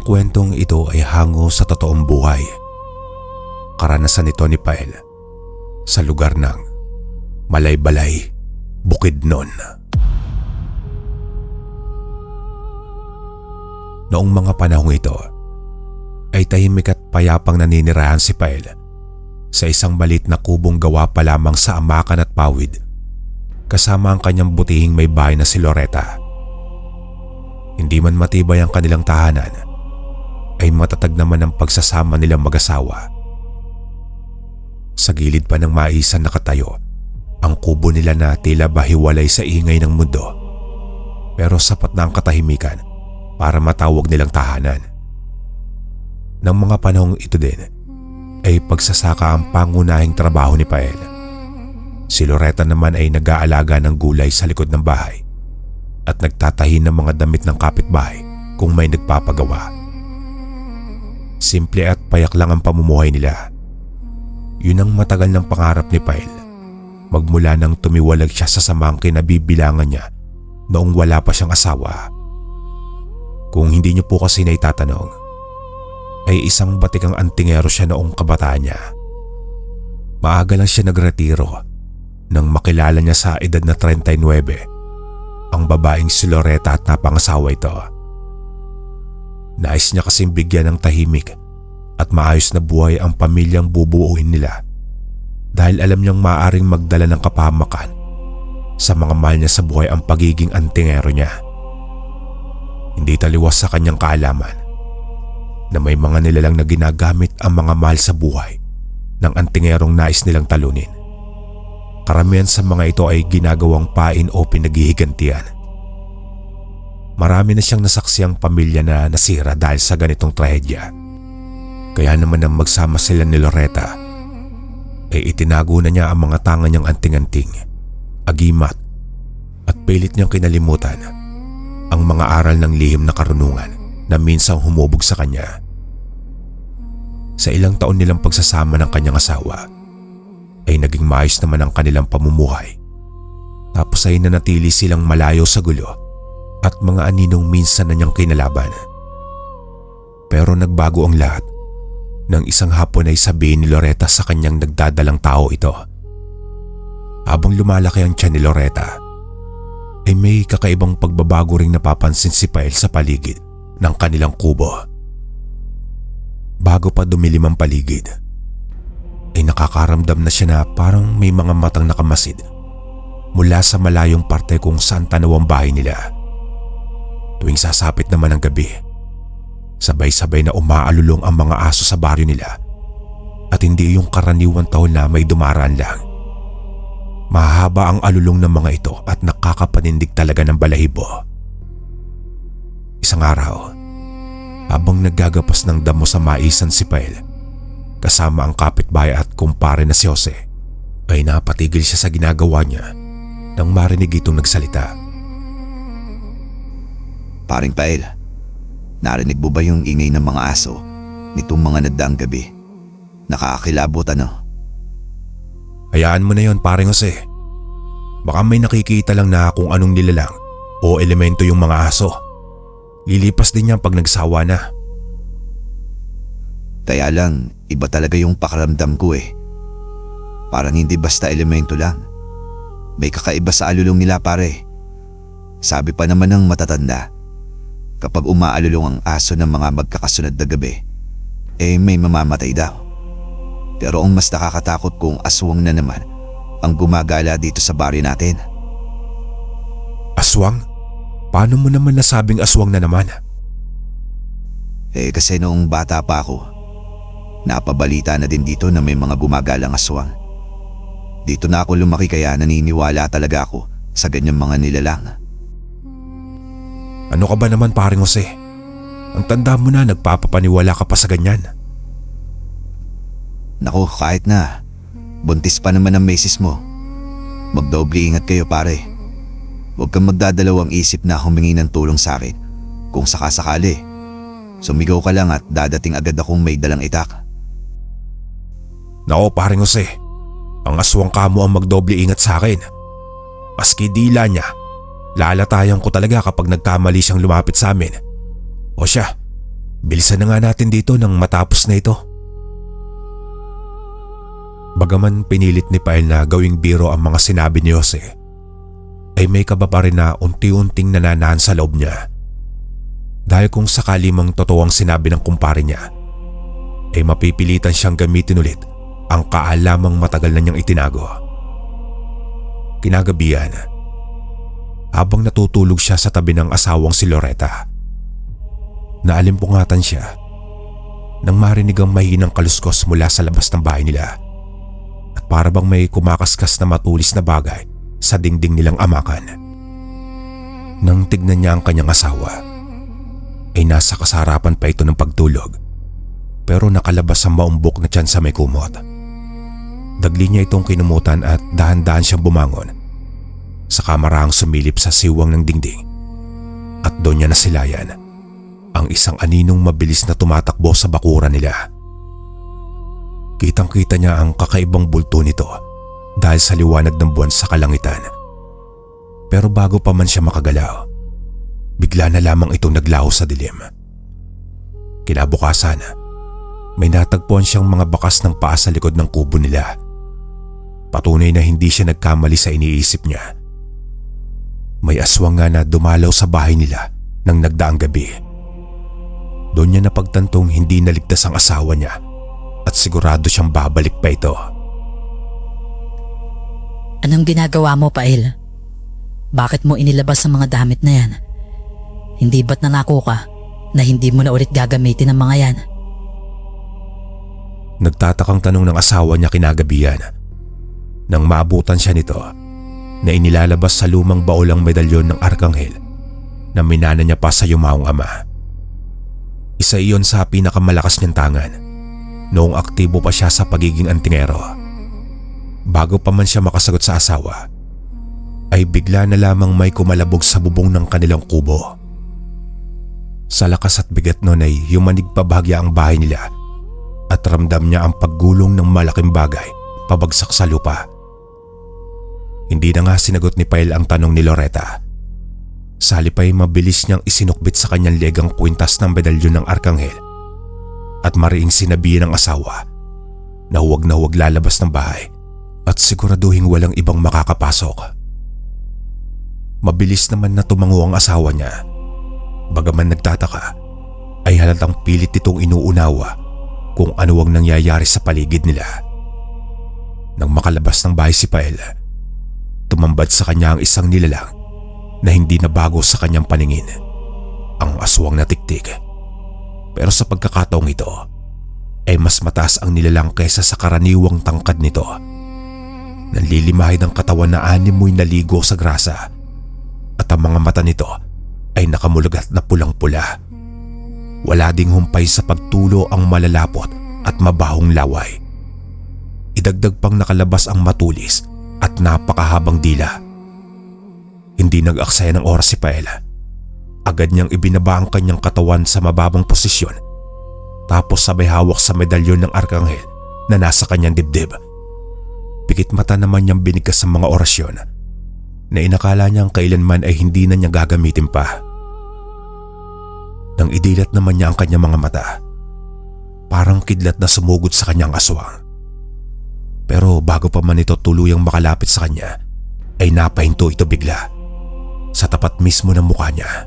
Ang kwentong ito ay hango sa totoong buhay. Karanasan nito ni Pael sa lugar ng Malaybalay, Bukidnon. Noong mga panahong ito ay tahimik at payapang naninirahan si Pael sa isang maliit na kubong gawa pa lamang sa amakan at pawid kasama ang kanyang butihing may bahay na si Loretta. Hindi man matibay ang kanilang tahanan, ay matatag naman ang pagsasama nilang mag-asawa. Sa gilid pa ng maisan nakatayo ang kubo nila na tila bahiwalay sa ingay ng mundo, pero sapat na ang katahimikan para matawag nilang tahanan. Nang mga panahong ito din ay pagsasaka ang pangunahing trabaho ni Pael. Si Loretta naman ay nag-aalaga ng gulay sa likod ng bahay at nagtatahi ng mga damit ng kapitbahay kung may nagpapagawa. Simple at payak lang ang pamumuhay nila. Yun ang matagal ng pangarap ni Pael magmula nang tumiwalag siya sa samang kinabibilangan niya noong wala pa siyang asawa. Kung hindi niyo po kasi naitatanong, ay isang batikang antingero siya noong kabataan niya. Maaga lang siya nagretiro nang makilala niya sa edad na 39 ang babaeng si Loretta at napangasawa ito. Nais niya kasing bigyan ng tahimik at maayos na buhay ang pamilyang bubuuin nila dahil alam niyang maaaring magdala ng kapahamakan sa mga mahal niya sa buhay ang pagiging antingero niya. Hindi taliwas sa kanyang kaalaman na may mga nilalang na ginagamit ang mga mahal sa buhay ng antingerong nais nilang talunin. Karamihan sa mga ito ay ginagawang pain o pinaghihigantian. Marami na siyang nasaksiyang pamilya na nasira dahil sa ganitong trahedya. Kaya naman nang magsama sila ni Loretta, ay itinago na niya ang mga tanga niyang anting-anting, agimat at pilit niyang kinalimutan ang mga aral ng lihim na karunungan na minsang humubog sa kanya. Sa ilang taon nilang pagsasama ng kanyang asawa, ay naging maayos naman ang kanilang pamumuhay. Tapos ay nanatili silang malayo sa gulo at mga aninong minsan na niyang kinalaban. Pero nagbago ang lahat nang isang hapon ay sabihin ni Loretta sa kanyang nagdadalang tao ito. Habang lumalaki ang tiyan ni Loretta, ay may kakaibang pagbabago ring napapansin si Pael sa paligid ng kanilang kubo. Bago pa dumilim ang paligid, ay nakakaramdam na siya na parang may mga matang nakamasid mula sa malayong parte kung saan tanaw ang bahay nila. Tuwing sasapit naman ang gabi, sabay-sabay na umaalulong ang mga aso sa baryo nila at hindi yung karaniwang taon na may dumaraan lang. Mahaba ang alulong ng mga ito at nakakapanindig talaga ng balahibo. Isang araw, habang naggagapas ng damo sa maisan si Pael, kasama ang kapitbahay at kumpare na si Jose, ay napatigil siya sa ginagawa niya nang marinig itong nagsalita. Paring Pael, narinig mo ba yung ingay ng mga aso nitong mga nagdaang gabi? Nakakakilabot ano? Hayaan mo na yon, paring Jose. Baka may nakikita lang na kung anong nilalang o elemento yung mga aso. Lilipas din yan pag nagsawa na. Kaya lang, iba talaga yung pakiramdam ko eh. Parang hindi basta elemento lang. May kakaiba sa alulong nila pare. Sabi pa naman ng matatanda, kapag umaalulong ang aso ng mga magkakasunod na gabi, eh may mamamatay daw. Pero ang mas nakakatakot kung aswang na naman ang gumagala dito sa baryo natin. Aswang? Paano mo naman nasabing aswang na naman? Eh kasi noong bata pa ako, napabalita na din dito na may mga gumagalang aswang. Dito na ako lumaki kaya naniniwala talaga ako sa ganyang mga nilalang. Ano ka ba naman paring Jose? Ang tanda mo na nagpapapaniwala ka pa sa ganyan. Naku, kahit na. Buntis pa naman ang misis mo. Magdoble ingat kayo pare. Huwag kang magdadalawang isip na humingi ng tulong sa akin. Kung sakasakali, sumigaw ka lang at dadating agad akong may dalang itak. Nako paring Jose, ang aswang kamo ang magdoble ingat sa akin. Maski dila niya, lalatayan ko talaga kapag nagkamali siyang lumapit sa amin. O siya, Bilisan na nga natin dito nang matapos na ito. Bagaman pinilit ni Pael na gawing biro ang mga sinabi ni Jose, ay may kaba pa rin na unti-unting nananahan sa loob niya. Dahil kung sakali mang totoo ang sinabi ng kumpare niya, ay mapipilitan siyang gamitin ulit ang kaalamang matagal na niyang itinago. Kinagabihan, habang natutulog siya sa tabi ng asawang si Loretta, naalimpungatan siya nang marinig ang mahinang kaluskos mula sa labas ng bahay nila at para bang may kumakaskas na matulis na bagay sa dingding nilang amakan. Nang tignan niya ang kanyang asawa, ay nasa kasarapan pa ito ng pagtulog pero nakalabas ang maumbok na tiyan sa may kumot. Dagli niya itong kinumutan at dahan-dahan siyang bumangon. Sa kamarahang sumilip sa siwang ng dingding at doon niya nasilayan ang isang aninong mabilis na tumatakbo sa bakuran nila. Kitang-kita niya ang kakaibang bulto nito dahil sa liwanag ng buwan sa kalangitan. Pero bago pa man siya makagalaw, bigla na lamang itong naglaho sa dilim. Kinabukasan, may natagpuan siyang mga bakas ng paa sa likod ng kubo nila. Patunay na hindi siya nagkamali sa iniisip niya. May aswang nga na dumalaw sa bahay nila nang nagdaang gabi. Doon niya napagtantong hindi naligtas ang asawa niya at sigurado siyang babalik pa ito. Anong ginagawa mo, Pael? Bakit mo inilabas ang mga damit na yan? Hindi ba't nangako ka na hindi mo na ulit gagamitin ang mga yan? Nagtatakang tanong ng asawa niya kinagabihan nang maabutan siya nito na inilalabas sa lumang baulang medalyon ng Arkanghel na minana niya pa sa yumaong ama. Isa iyon sa pinakamalakas niyang tangan noong aktibo pa siya sa pagiging antingero. Bago pa man siya makasagot sa asawa, ay bigla na lamang may kumalabog sa bubong ng kanilang kubo. Sa lakas at bigat nun ay yumanig pa bahagya ang bahay nila at ramdam niya ang paggulong ng malaking bagay pabagsak sa lupa. Hindi na nga sinagot ni Pael ang tanong ni Loretta. Sa halip ay mabilis niyang isinukbit sa kanyang leg ang kwintas ng medalyon ng Arkanghel at mariing sinabihan ng asawa na huwag lalabas ng bahay at siguraduhing walang ibang makakapasok. Mabilis naman na tumango ang asawa niya. Bagaman nagtataka, ay halatang pilit itong inuunawa kung ano ang nangyayari sa paligid nila. Nang makalabas ng bahay si Pael, tumambad sa kanya ang isang nilalang na hindi na bago sa kanyang paningin, ang aswang na tiktik. Pero sa pagkakataong ito, ay mas mataas ang nilalang kaysa sa karaniwang tangkad nito. Nanlilimahid ang katawan na animoy naligo sa grasa at ang mga mata nito ay nakamulagat na pulang-pula. Wala ding humpay sa pagtulo ang malalapot at mabahong laway. Idagdag pang nakalabas ang matulis at napakahabang dila. Hindi nag-aksaya ng oras si Pael. Agad niyang ibinaba ang kanyang katawan sa mababang posisyon tapos sabay hawak sa medalyon ng Arkanghel na nasa kanyang dibdib. Pikit mata naman niyang binigkas sa mga orasyon na inakala niyang kailanman ay hindi na niya gagamitin pa. Nang idilat naman niya ang kanyang mga mata, parang kidlat na sumugod sa kanyang aswang. Pero bago pa man ito tuluyang makalapit sa kanya, ay napahinto ito bigla sa tapat mismo ng mukha niya.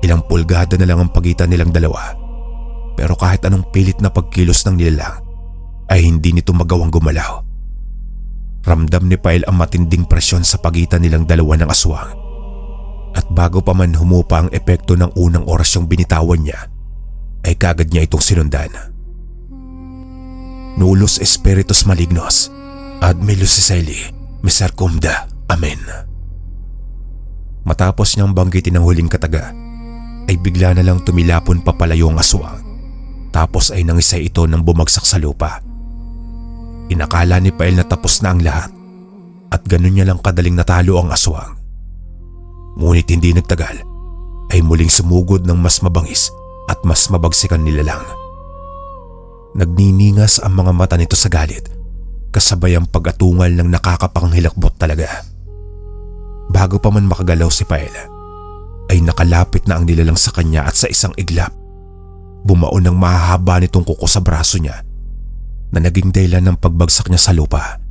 Ilang pulgada na lang ang pagitan nilang dalawa, pero kahit anong pilit na pagkilos ng nilalang ay hindi nito magawang gumalaw. Ramdam ni Pael ang matinding presyon sa pagitan nilang dalawa ng aswang. At bago pa man humupa ang epekto ng unang orasyong binitawan niya, ay kagad niya itong sinundan. Nulos espiritus malignos, ad me luciceli, misercumda, amen. Matapos niyang banggitin ang huling kataga, ay bigla na lang tumilapon papalayo ang aswang. Tapos ay nangisay ito nang bumagsak sa lupa. Inakala ni Pael na tapos na ang lahat at ganun niya lang kadaling natalo ang aswang. Ngunit hindi nagtagal ay muling sumugod ng mas mabangis at mas mabagsikan nilalang. Nagniningas ang mga mata nito sa galit kasabay ang pag-atungal ng nakakapanghilakbot talaga. Bago pa man makagalaw si Pael ay nakalapit na ang nilalang sa kanya at sa isang iglap Bumaon ng mahahaba nitong kuko sa braso niya na naging dahilan ng pagbagsak niya sa lupa.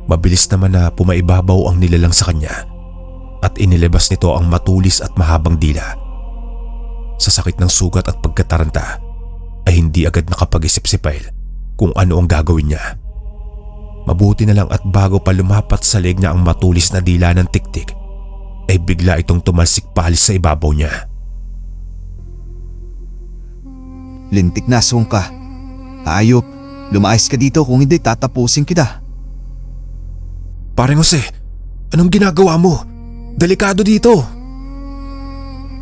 Mabilis naman na pumaibabaw ang nilalang sa kanya at inilabas nito ang matulis at mahabang dila. Sa sakit ng sugat at pagkataranta ay hindi agad nakapag-isip si Pail kung ano ang gagawin niya. Mabuti na lang at bago pa lumapat sa leeg niya ang matulis na dila ng tiktik ay bigla itong tumalsik palis sa ibabaw niya. Lintik na aswang ka. Hayop, lumayas ka dito kung hindi tatapusin kita. Pareng Jose, anong ginagawa mo? Delikado dito.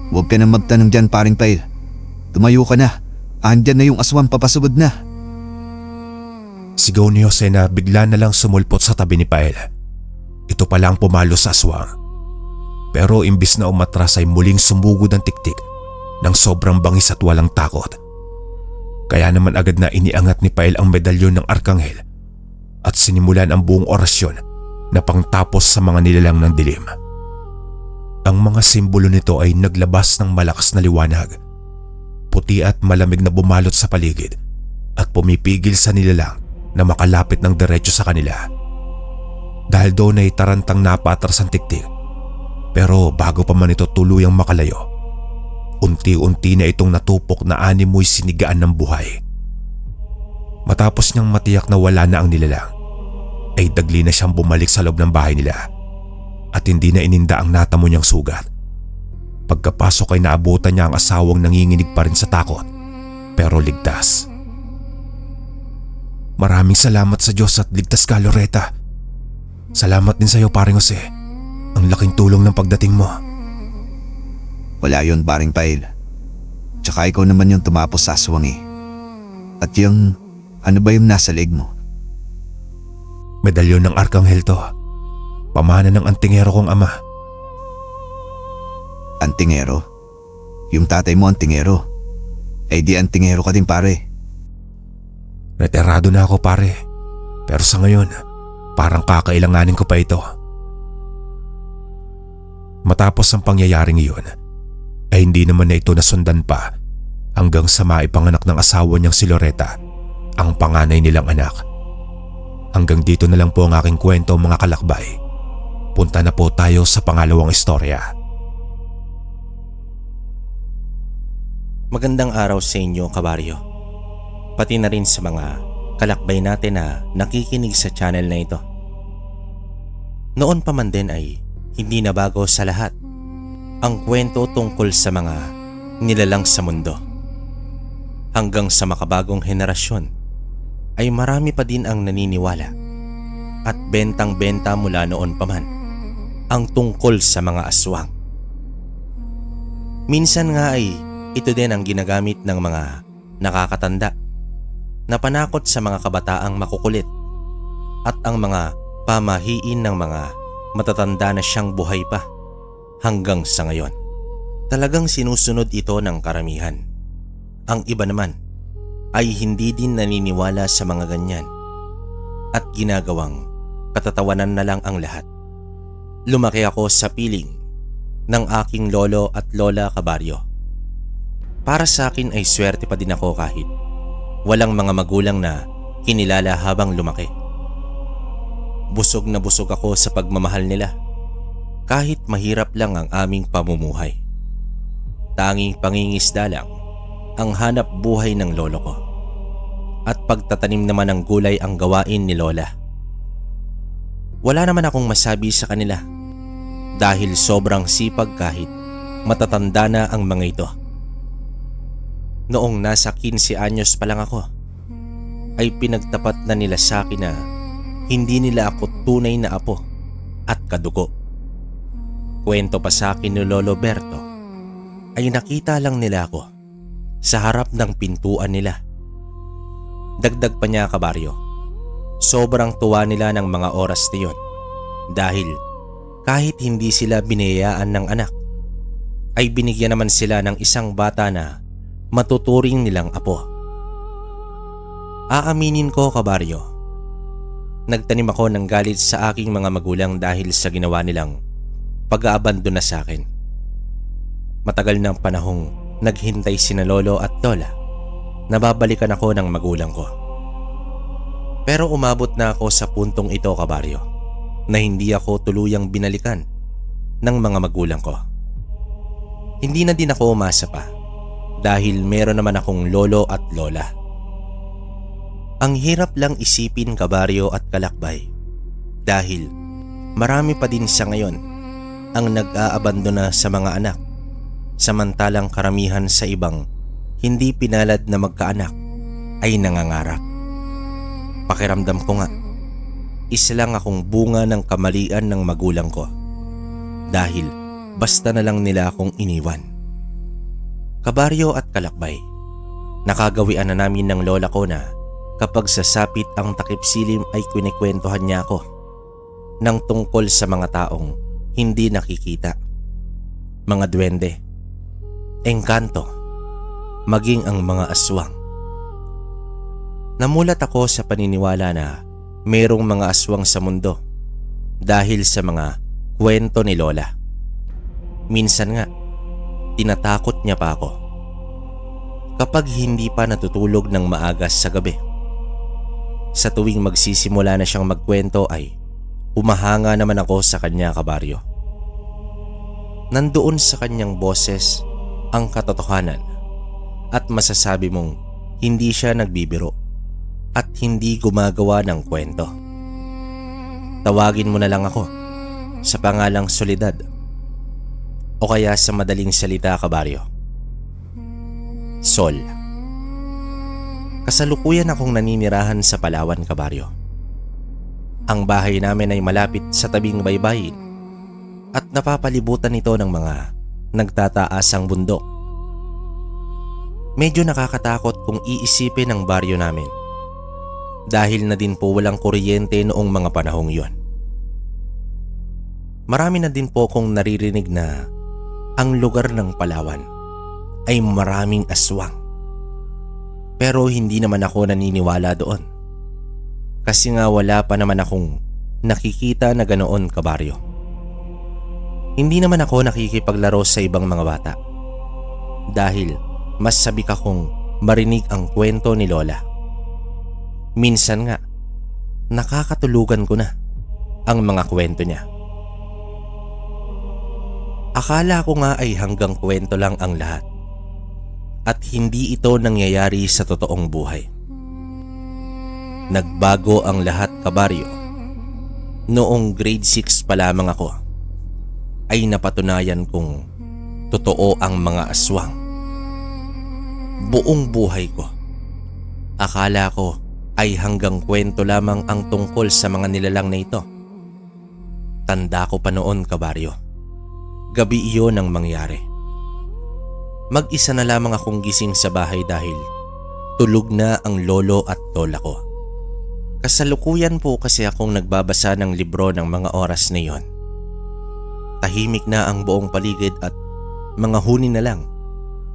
Huwag ka nang magtanong dyan, paring Pail. Tumayo ka na. Andyan na yung aswang, papasugod na. Sigaw ni Jose na bigla na lang sumulpot sa tabi ni Pael. Ito pala ang pumalo sa aswang. Pero imbis na umatras ay muling sumugod ang tiktik ng sobrang bangis at walang takot. Kaya naman agad na iniangat ni Pael ang medalyon ng Arkanghel at sinimulan ang buong orasyon na pangtapos sa mga nilalang ng dilim. Ang mga simbolo nito ay naglabas ng malakas na liwanag, puti at malamig na bumalot sa paligid at pumipigil sa nilalang na makalapit ng diretso sa kanila. Dahil doon ay tarantang napatras ang tiktik, pero bago pa man ito tuluyang makalayo, unti-unti na itong natupok na animoy sinigaan ng buhay. Matapos niyang matiyak na wala na ang nilalang, ay dagli na siyang bumalik sa loob ng bahay nila at hindi na ininda ang natamo niyang sugat. Pagkapasok ay naabutan niya ang asawang nanginginig pa rin sa takot pero ligtas. Maraming salamat sa Diyos at ligtas ka, Loretta. Salamat din sa iyo, paring Jose. Ang laking tulong ng pagdating mo. Wala yun, paring Pail. Tsaka ikaw naman yung tumapos sa aswang eh. At yung ano ba yung nasa leg mo? Medalyon ng Arkanghel to. Pamana ng antingero kong ama. Antingero? Yung tatay mo antingero? Eh di antingero ka din, pare. Retirado na ako, pare. Pero sa ngayon, parang kakailanganin ko pa ito. Matapos ang pangyayaring iyon, ay hindi naman na ito nasundan pa hanggang sa maipanganak ng asawa niyang si Loretta, ang panganay nilang anak. Hanggang dito na lang po ang aking kwento, mga kalakbay. Punta na po tayo sa pangalawang istorya. Magandang araw sa inyo, kabaryo. Pati na rin sa mga kalakbay natin na nakikinig sa channel na ito. Noon pa man din ay hindi na bago sa lahat ang kwento tungkol sa mga nilalang sa mundo. Hanggang sa makabagong henerasyon ay marami pa din ang naniniwala at bentang-benta mula noon pa man ang tungkol sa mga aswang. Minsan nga ay ito din ang ginagamit ng mga nakakatanda na panakot sa mga kabataang makukulit at ang mga pamahiin ng mga matatanda na siyang buhay pa hanggang sa ngayon. Talagang sinusunod ito ng karamihan. Ang iba naman ay hindi din naniniwala sa mga ganyan at ginagawang katatawanan na lang ang lahat. Lumaki ako sa piling ng aking lolo at lola, kabaryo. Para sa akin ay swerte pa din ako kahit walang mga magulang na kinilala habang lumaki. Busog na busog ako sa pagmamahal nila kahit mahirap lang ang aming pamumuhay. Tanging pangingisda lang ang hanap buhay ng lolo ko at pagtatanim naman ng gulay ang gawain ni lola. Wala naman akong masabi sa kanila dahil sobrang sipag kahit matatanda na ang mga ito. Noong nasa 15 anyos pa lang ako, ay pinagtapat na nila sa akin na hindi nila ako tunay na apo at kadugo. Kwento pa sa akin ni Lolo Berto ay nakita lang nila ako sa harap ng pintuan nila. Dagdag pa niya, kabaryo, sobrang tuwa nila ng mga oras na yun dahil kahit hindi sila binayaan ng anak, ay binigyan naman sila ng isang bata na matuturing nilang apo. Aaminin ko, kabaryo, nagtanim ako ng galit sa aking mga magulang dahil sa ginawa nilang pag-aabandona sa akin. Matagal ng panahong naghintay sina lolo at lola na babalikan ako ng magulang ko. Pero umabot na ako sa puntong ito, kabaryo, na hindi ako tuluyang binalikan ng mga magulang ko. Hindi na din ako umasa pa dahil meron naman akong lolo at lola. Ang hirap lang isipin, kabaryo at kalakbay, dahil marami pa din sa ngayon ang nag-aabandona sa mga anak, samantalang karamihan sa ibang hindi pinalad na magkaanak ay nangangarap. Pakiramdam ko nga, isa lang akong bunga ng kamalian ng magulang ko dahil basta na lang nila akong iniwan. Kabaryo at kalakbay, nakagawian na namin ng lola ko na kapag sasapit ang takip silim ay kinikwentuhan niya ako ng tungkol sa mga taong hindi nakikita, mga duwende, engkanto, maging ang mga aswang. Namulat ako sa paniniwala na mayroong mga aswang sa mundo dahil sa mga kwento ni lola. Minsan nga, tinatakot niya pa ako kapag hindi pa natutulog ng maaga sa gabi. Sa tuwing magsisimula na siyang magkwento ay humahanga naman ako sa kanya, kabaryo. Nandoon sa kanyang boses ang katotohanan at masasabi mong hindi siya nagbibiro at hindi gumagawa ng kwento. Tawagin mo na lang ako sa pangalang Soledad o kaya sa madaling salita, kabaryo, Sol. Kasalukuyan akong naninirahan sa Palawan, kabaryo. Ang bahay namin ay malapit sa tabing baybayin at napapalibutan ito ng mga nagtataasang bundok. Medyo nakakatakot kung iisipin ang baryo namin dahil na din po walang kuryente noong mga panahong yon. Marami na din po kong naririnig na ang lugar ng Palawan ay maraming aswang. Pero hindi naman ako naniniwala doon. Kasi nga wala pa naman akong nakikita na ganoon, kabaryo. Hindi naman ako nakikipaglaro sa ibang mga bata dahil mas sabik akong marinig ang kwento ni lola. Minsan nga, nakakatulugan ko na ang mga kwento niya. Akala ko nga ay hanggang kwento lang ang lahat at hindi ito nangyayari sa totoong buhay. Nagbago ang lahat, kabaryo. Noong grade 6 pa lamang ako ay napatunayan kong totoo ang mga aswang. Buong buhay ko, akala ko ay hanggang kwento lamang ang tungkol sa mga nilalang na ito. Tanda ko pa noon, kabaryo. Gabi iyon ang mangyari. Mag-isa na lamang akong gising sa bahay dahil tulog na ang lolo at lola ko. Kasalukuyan po kasi akong nagbabasa ng libro ng mga oras na iyon. Tahimik na ang buong paligid at mga huni na lang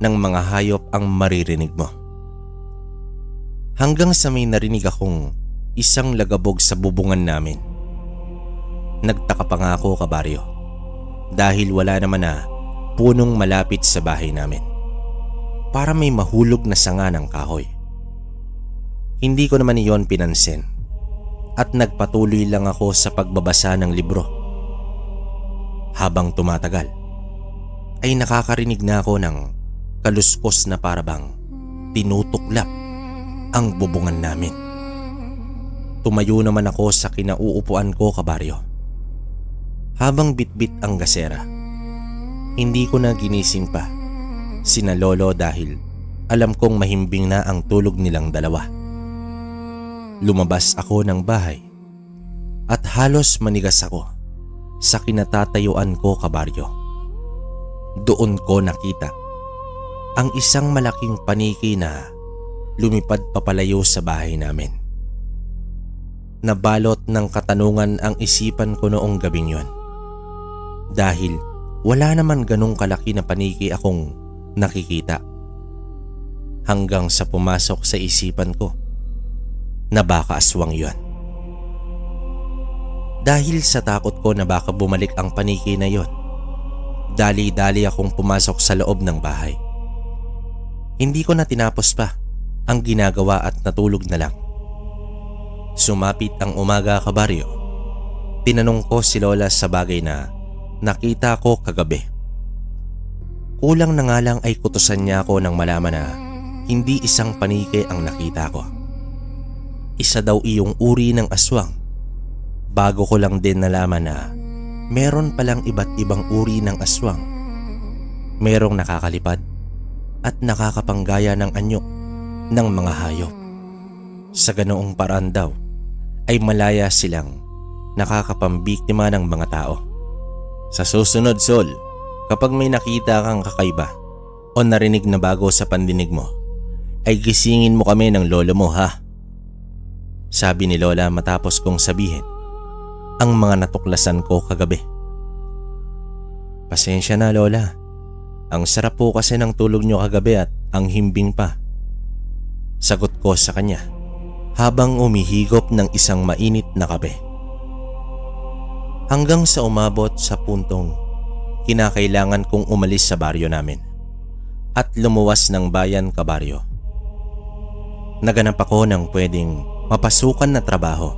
ng mga hayop ang maririnig mo. Hanggang sa may narinig akong isang lagabog sa bubungan namin. Nagtaka pa nga ako, kabaryo, dahil wala naman na punong malapit sa bahay namin para may mahulog na sanga ng kahoy. Hindi ko naman iyon pinansin at nagpatuloy lang ako sa pagbabasa ng libro. Habang tumatagal ay nakakarinig na ako ng kaluskos na parabang tinutuklap ang bubungan namin. Tumayo naman ako sa kinauupuan ko, kabaryo. Habang bitbit ang gasera, hindi ko na ginising pa sina lolo dahil alam kong mahimbing na ang tulog nilang dalawa. Lumabas ako ng bahay at halos manigas ako sa kinatatayuan ko, kabaryo. Doon ko nakita ang isang malaking paniki na lumipad papalayo sa bahay namin. Nabalot ng katanungan ang isipan ko noong gabing yon dahil wala naman ganong kalaki na paniki akong nakikita. Hanggang sa pumasok sa isipan ko na baka aswang yon. Dahil sa takot ko na baka bumalik ang paniki na yon, dali-dali akong pumasok sa loob ng bahay Hindi ko na tinapos pa ang ginagawa at natulog na lang. Sumapit ang umaga, kabaryo. Tinanong ko si Lola sa bagay na nakita ko kagabi. Kulang na nga lang ay kutusan niya ako nang malaman na hindi isang panike ang nakita ko. Isa daw iyong uri ng aswang. Bago ko lang din nalaman na meron palang iba't ibang uri ng aswang. Merong nakakalipad at nakakapanggaya ng anyo ng mga hayop. Sa ganoong paraan daw ay malaya silang nakakapambiktima ng mga tao. Sa susunod, Sol, kapag may nakita kang kakaiba o narinig na bago sa pandinig mo, ay gisingin mo kami ng lolo mo, ha? Sabi ni Lola matapos kong sabihin ang mga natuklasan ko kagabi. Pasensya na, Lola. Ang sarap po kasi ng tulog nyo kagabi at ang himbing pa. Sagot ko sa kanya habang umihigop ng isang mainit na kape. Hanggang sa umabot sa puntong kinakailangan kong umalis sa baryo namin at lumuwas ng bayan, kabaryo. Naganap ako ng pwedeng mapasukan na trabaho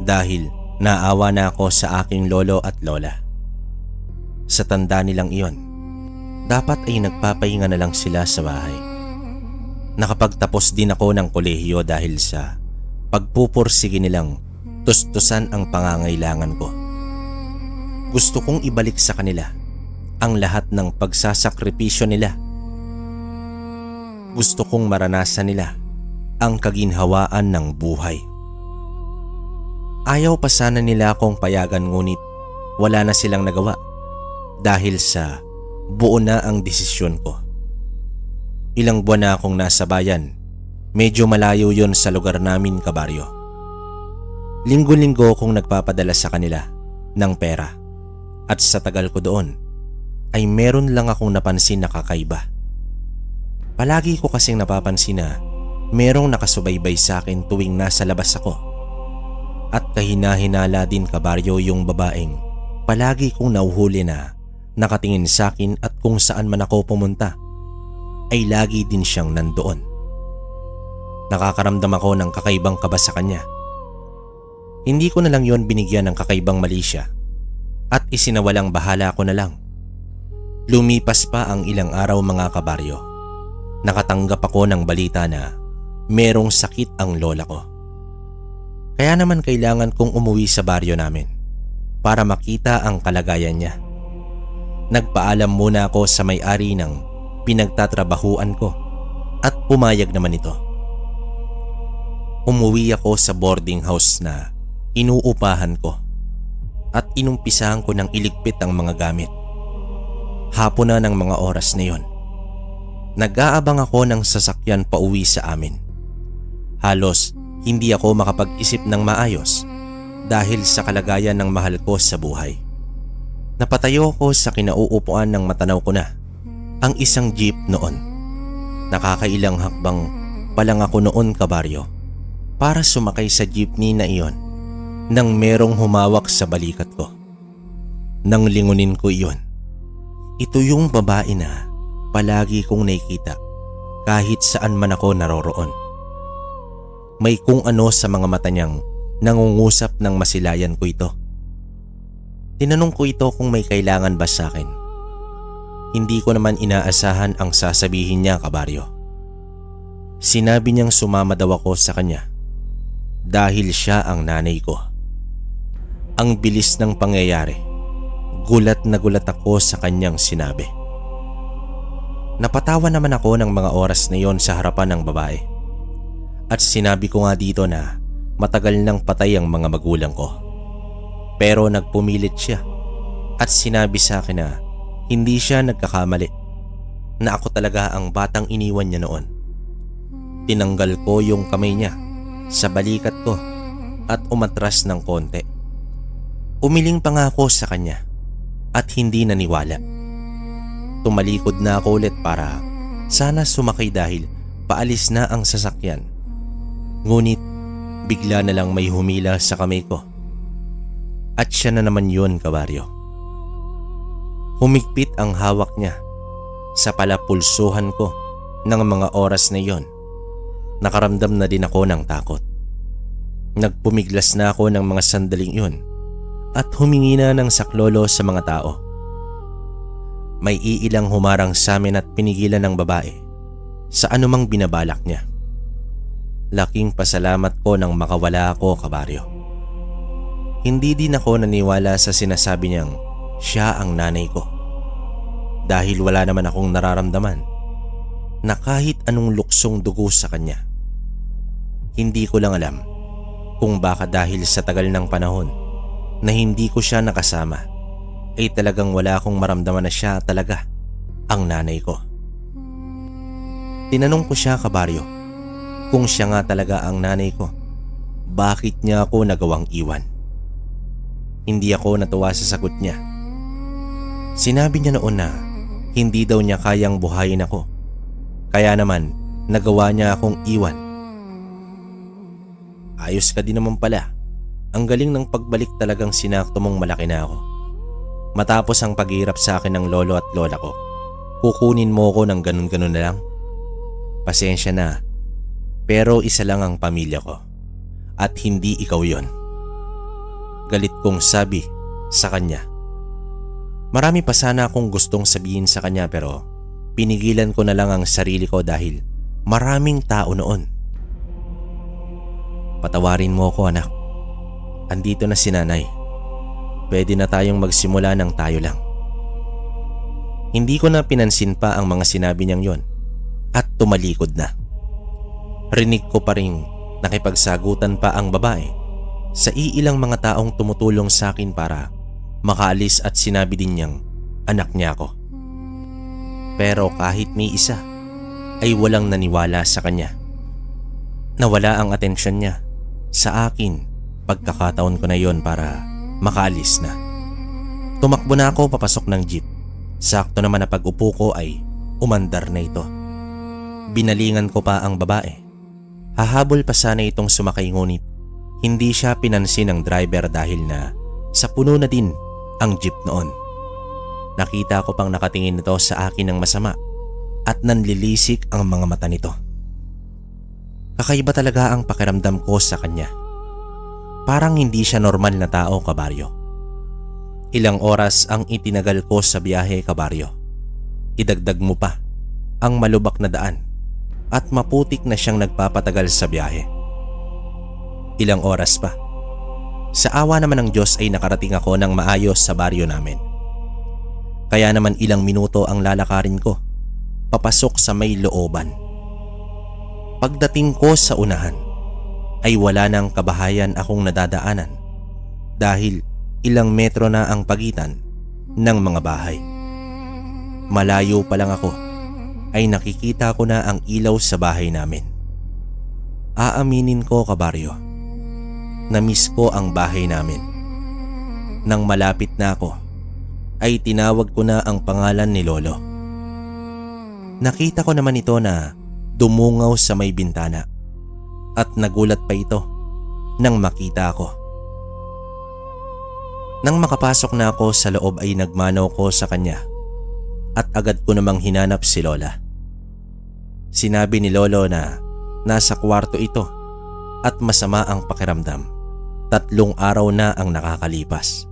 dahil naawa na ako sa aking lolo at lola. Sa tanda nilang iyon, dapat ay nagpapahinga na lang sila sa bahay. Nakapagtapos din ako ng kolehiyo dahil sa pagpupursige nilang tustusan ang pangangailangan ko. Gusto kong ibalik sa kanila ang lahat ng pagsasakripisyo nila. Gusto kong maranasan nila ang kaginhawaan ng buhay. Ayaw pa sana nila akong payagan, ngunit wala na silang nagawa dahil sa buo na ang desisyon ko. Ilang buwan na akong nasa bayan. Medyo malayo yon sa lugar namin, kabaryo. Linggo-linggo akong nagpapadala sa kanila ng pera. At sa tagal ko doon ay meron lang akong napansin na kakaiba. Palagi ko kasing napapansin na merong nakasubaybay sa akin tuwing nasa labas ako. At kahina-hinala din, kabaryo, yung babaeng palagi kong nauhuli na nakatingin sa akin at kung saan man ako pumunta ay lagi din siyang nandoon. Nakakaramdam ako ng kakaibang kaba sa kanya. Hindi ko na lang yon binigyan ng kakaibang mali siya at isinawalang bahala ko na lang. Lumipas pa ang ilang araw, mga kabaryo. Nakatanggap ako ng balita na merong sakit ang lola ko. Kaya naman kailangan kong umuwi sa baryo namin para makita ang kalagayan niya. Nagpaalam muna ako sa may-ari ng pinagtatrabahuan ko at pumayag naman ito. Umuwi ako sa boarding house na inuupahan ko at inumpisahan ko ng iligpit ang mga gamit. Hapon na ng mga oras na yon. Nag-aabang ako ng sasakyan pauwi sa amin. Halos hindi ako makapag-isip ng maayos dahil sa kalagayan ng mahal ko sa buhay. Napatayo ako sa kinauupuan ng matanaw ko na ang isang jeep noon. Nakakailang hakbang pa lang ako noon, kabaryo, para sumakay sa jeepney na iyon nang merong humawak sa balikat ko. Nang lingunin ko iyon, ito yung babae na palagi kong nakikita kahit saan man ako naroroon. May kung ano sa mga mata niyang nangungusap ng masilayan ko ito. Tinanong ko ito kung may kailangan ba sa akin. Hindi ko naman inaasahan ang sasabihin niya, kabaryo. Sinabi niyang sumama daw ako sa kanya dahil siya ang nanay ko. Ang bilis ng pangyayari. Gulat na gulat ako sa kanyang sinabi. Napatawa naman ako ng mga oras na yon sa harapan ng babae. At sinabi ko nga dito na matagal nang patay ang mga magulang ko. Pero nagpumilit siya at sinabi sa akin na hindi siya nagkakamali, na ako talaga ang batang iniwan niya noon. Tinanggal ko yung kamay niya sa balikat ko at umatras ng konti. Umiling pa nga ako sa kanya at hindi naniwala. Tumalikod na ako ulit para sana sumakay dahil paalis na ang sasakyan. Ngunit bigla na lang may humila sa kamay ko. At siya na naman yun, kabaryo. Humigpit ang hawak niya sa palapulsuhan ko Nang mga oras na iyon, nakaramdam na din ako ng takot. Nagpumiglas na ako ng mga sandaling iyon at humingi na ng saklolo sa mga tao. May iilang humarang sa amin at pinigilan ng babae sa anumang binabalak niya. Laking pasalamat ko nang makawala ako, kabaryo. Hindi din ako naniwala sa sinasabi niyang siya ang nanay ko. Dahil wala naman akong nararamdaman na kahit anong luksong dugo sa kanya. Hindi ko lang alam kung baka dahil sa tagal ng panahon na hindi ko siya nakasama ay talagang wala akong maramdaman na siya talaga ang nanay ko. Tinanong ko siya, kabaryo, kung siya nga talaga ang nanay ko, bakit niya ako nagawang iwan? Hindi ako natuwa sa sagot niya. Sinabi niya noon na hindi daw niya kayang buhayin ako, kaya naman nagawa niya akong iwan. Ayos ka din naman pala. Ang galing ng pagbalik, talagang sinakto mong malaki na ako. Matapos ang paghihirap sa akin ng lolo at lola ko, kukunin mo ko ng ganun-ganun na lang? Pasensya na, pero isa lang ang pamilya ko at hindi ikaw yon. Galit kong sabi sa kanya. Marami pa sana akong gustong sabihin sa kanya pero pinigilan ko na lang ang sarili ko dahil maraming tao noon. Patawarin mo ko, anak. Andito na si nanay. Pwede na tayong magsimula ng tayo lang. Hindi ko na pinansin pa ang mga sinabi niyang yon at tumalikod na. Rinig ko pa ring nakipagsagutan pa ang babae sa iilang mga taong tumutulong sa akin para makaalis at sinabi din niyang anak niya ako. Pero kahit may isa ay walang naniwala sa kanya. Nawala ang atensyon niya sa akin pagkakataon ko na yon para makaalis na. Tumakbo na ako papasok ng jeep. Sakto naman na pag-upo ko ay umandar na ito. Binalingan ko pa ang babae. Hahabol pa sana itong sumakay ngunit hindi siya pinansin ng driver dahil na sa puno na din ang jeep noon. Nakita ko pang nakatingin nito sa akin ng masama at nanlilisik ang mga mata nito. Kakaiba talaga ang pakiramdam ko sa kanya. Parang hindi siya normal na tao, kabaryo. Ilang oras ang itinagal ko sa biyahe, kabaryo. Idagdag mo pa ang malubak na daan at maputik na siyang nagpapatagal sa biyahe. Ilang oras pa. Sa awa naman ng Diyos ay nakarating ako ng maayos sa baryo namin. Kaya naman ilang minuto ang lalakarin ko papasok sa may looban. Pagdating ko sa unahan ay wala nang kabahayan akong nadadaanan dahil ilang metro na ang pagitan ng mga bahay. Malayo pa lang ako ay nakikita ko na ang ilaw sa bahay namin. Aaminin ko, kabaryo, na-miss ko ang bahay namin. Nang malapit na ako, ay tinawag ko na ang pangalan ni Lolo. Nakita ko naman ito na dumungaw sa may bintana at nagulat pa ito nang makita ako. Nang makapasok na ako sa loob ay nagmanaw ko sa kanya at agad ko namang hinanap si Lola. Sinabi ni Lolo na nasa kwarto ito at masama ang pakiramdam. 3 araw na ang nakakalipas.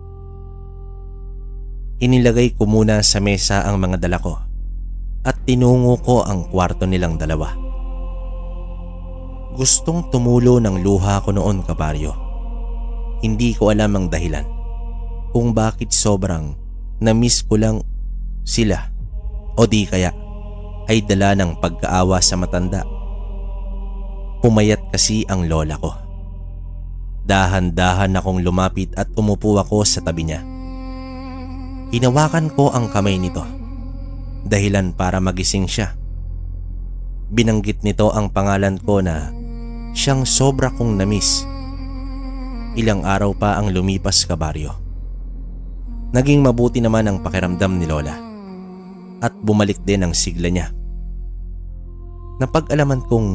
Inilagay ko muna sa mesa ang mga dala ko at tinungo ko ang kwarto nilang dalawa. Gustong tumulo ng luha ko noon, kabaryo. Hindi ko alam ang dahilan kung bakit sobrang na-miss ko lang sila o di kaya ay dala ng pagkaawa sa matanda. Pumayat kasi ang lola ko. Dahan-dahan akong lumapit at umupo ako sa tabi niya. Hinawakan ko ang kamay nito, dahilan para magising siya. Binanggit nito ang pangalan ko na siyang sobra kong na-miss. Ilang araw pa ang lumipas, kabaryo. Naging mabuti naman ang pakiramdam ni Lola at bumalik din ang sigla niya. Napag-alaman kong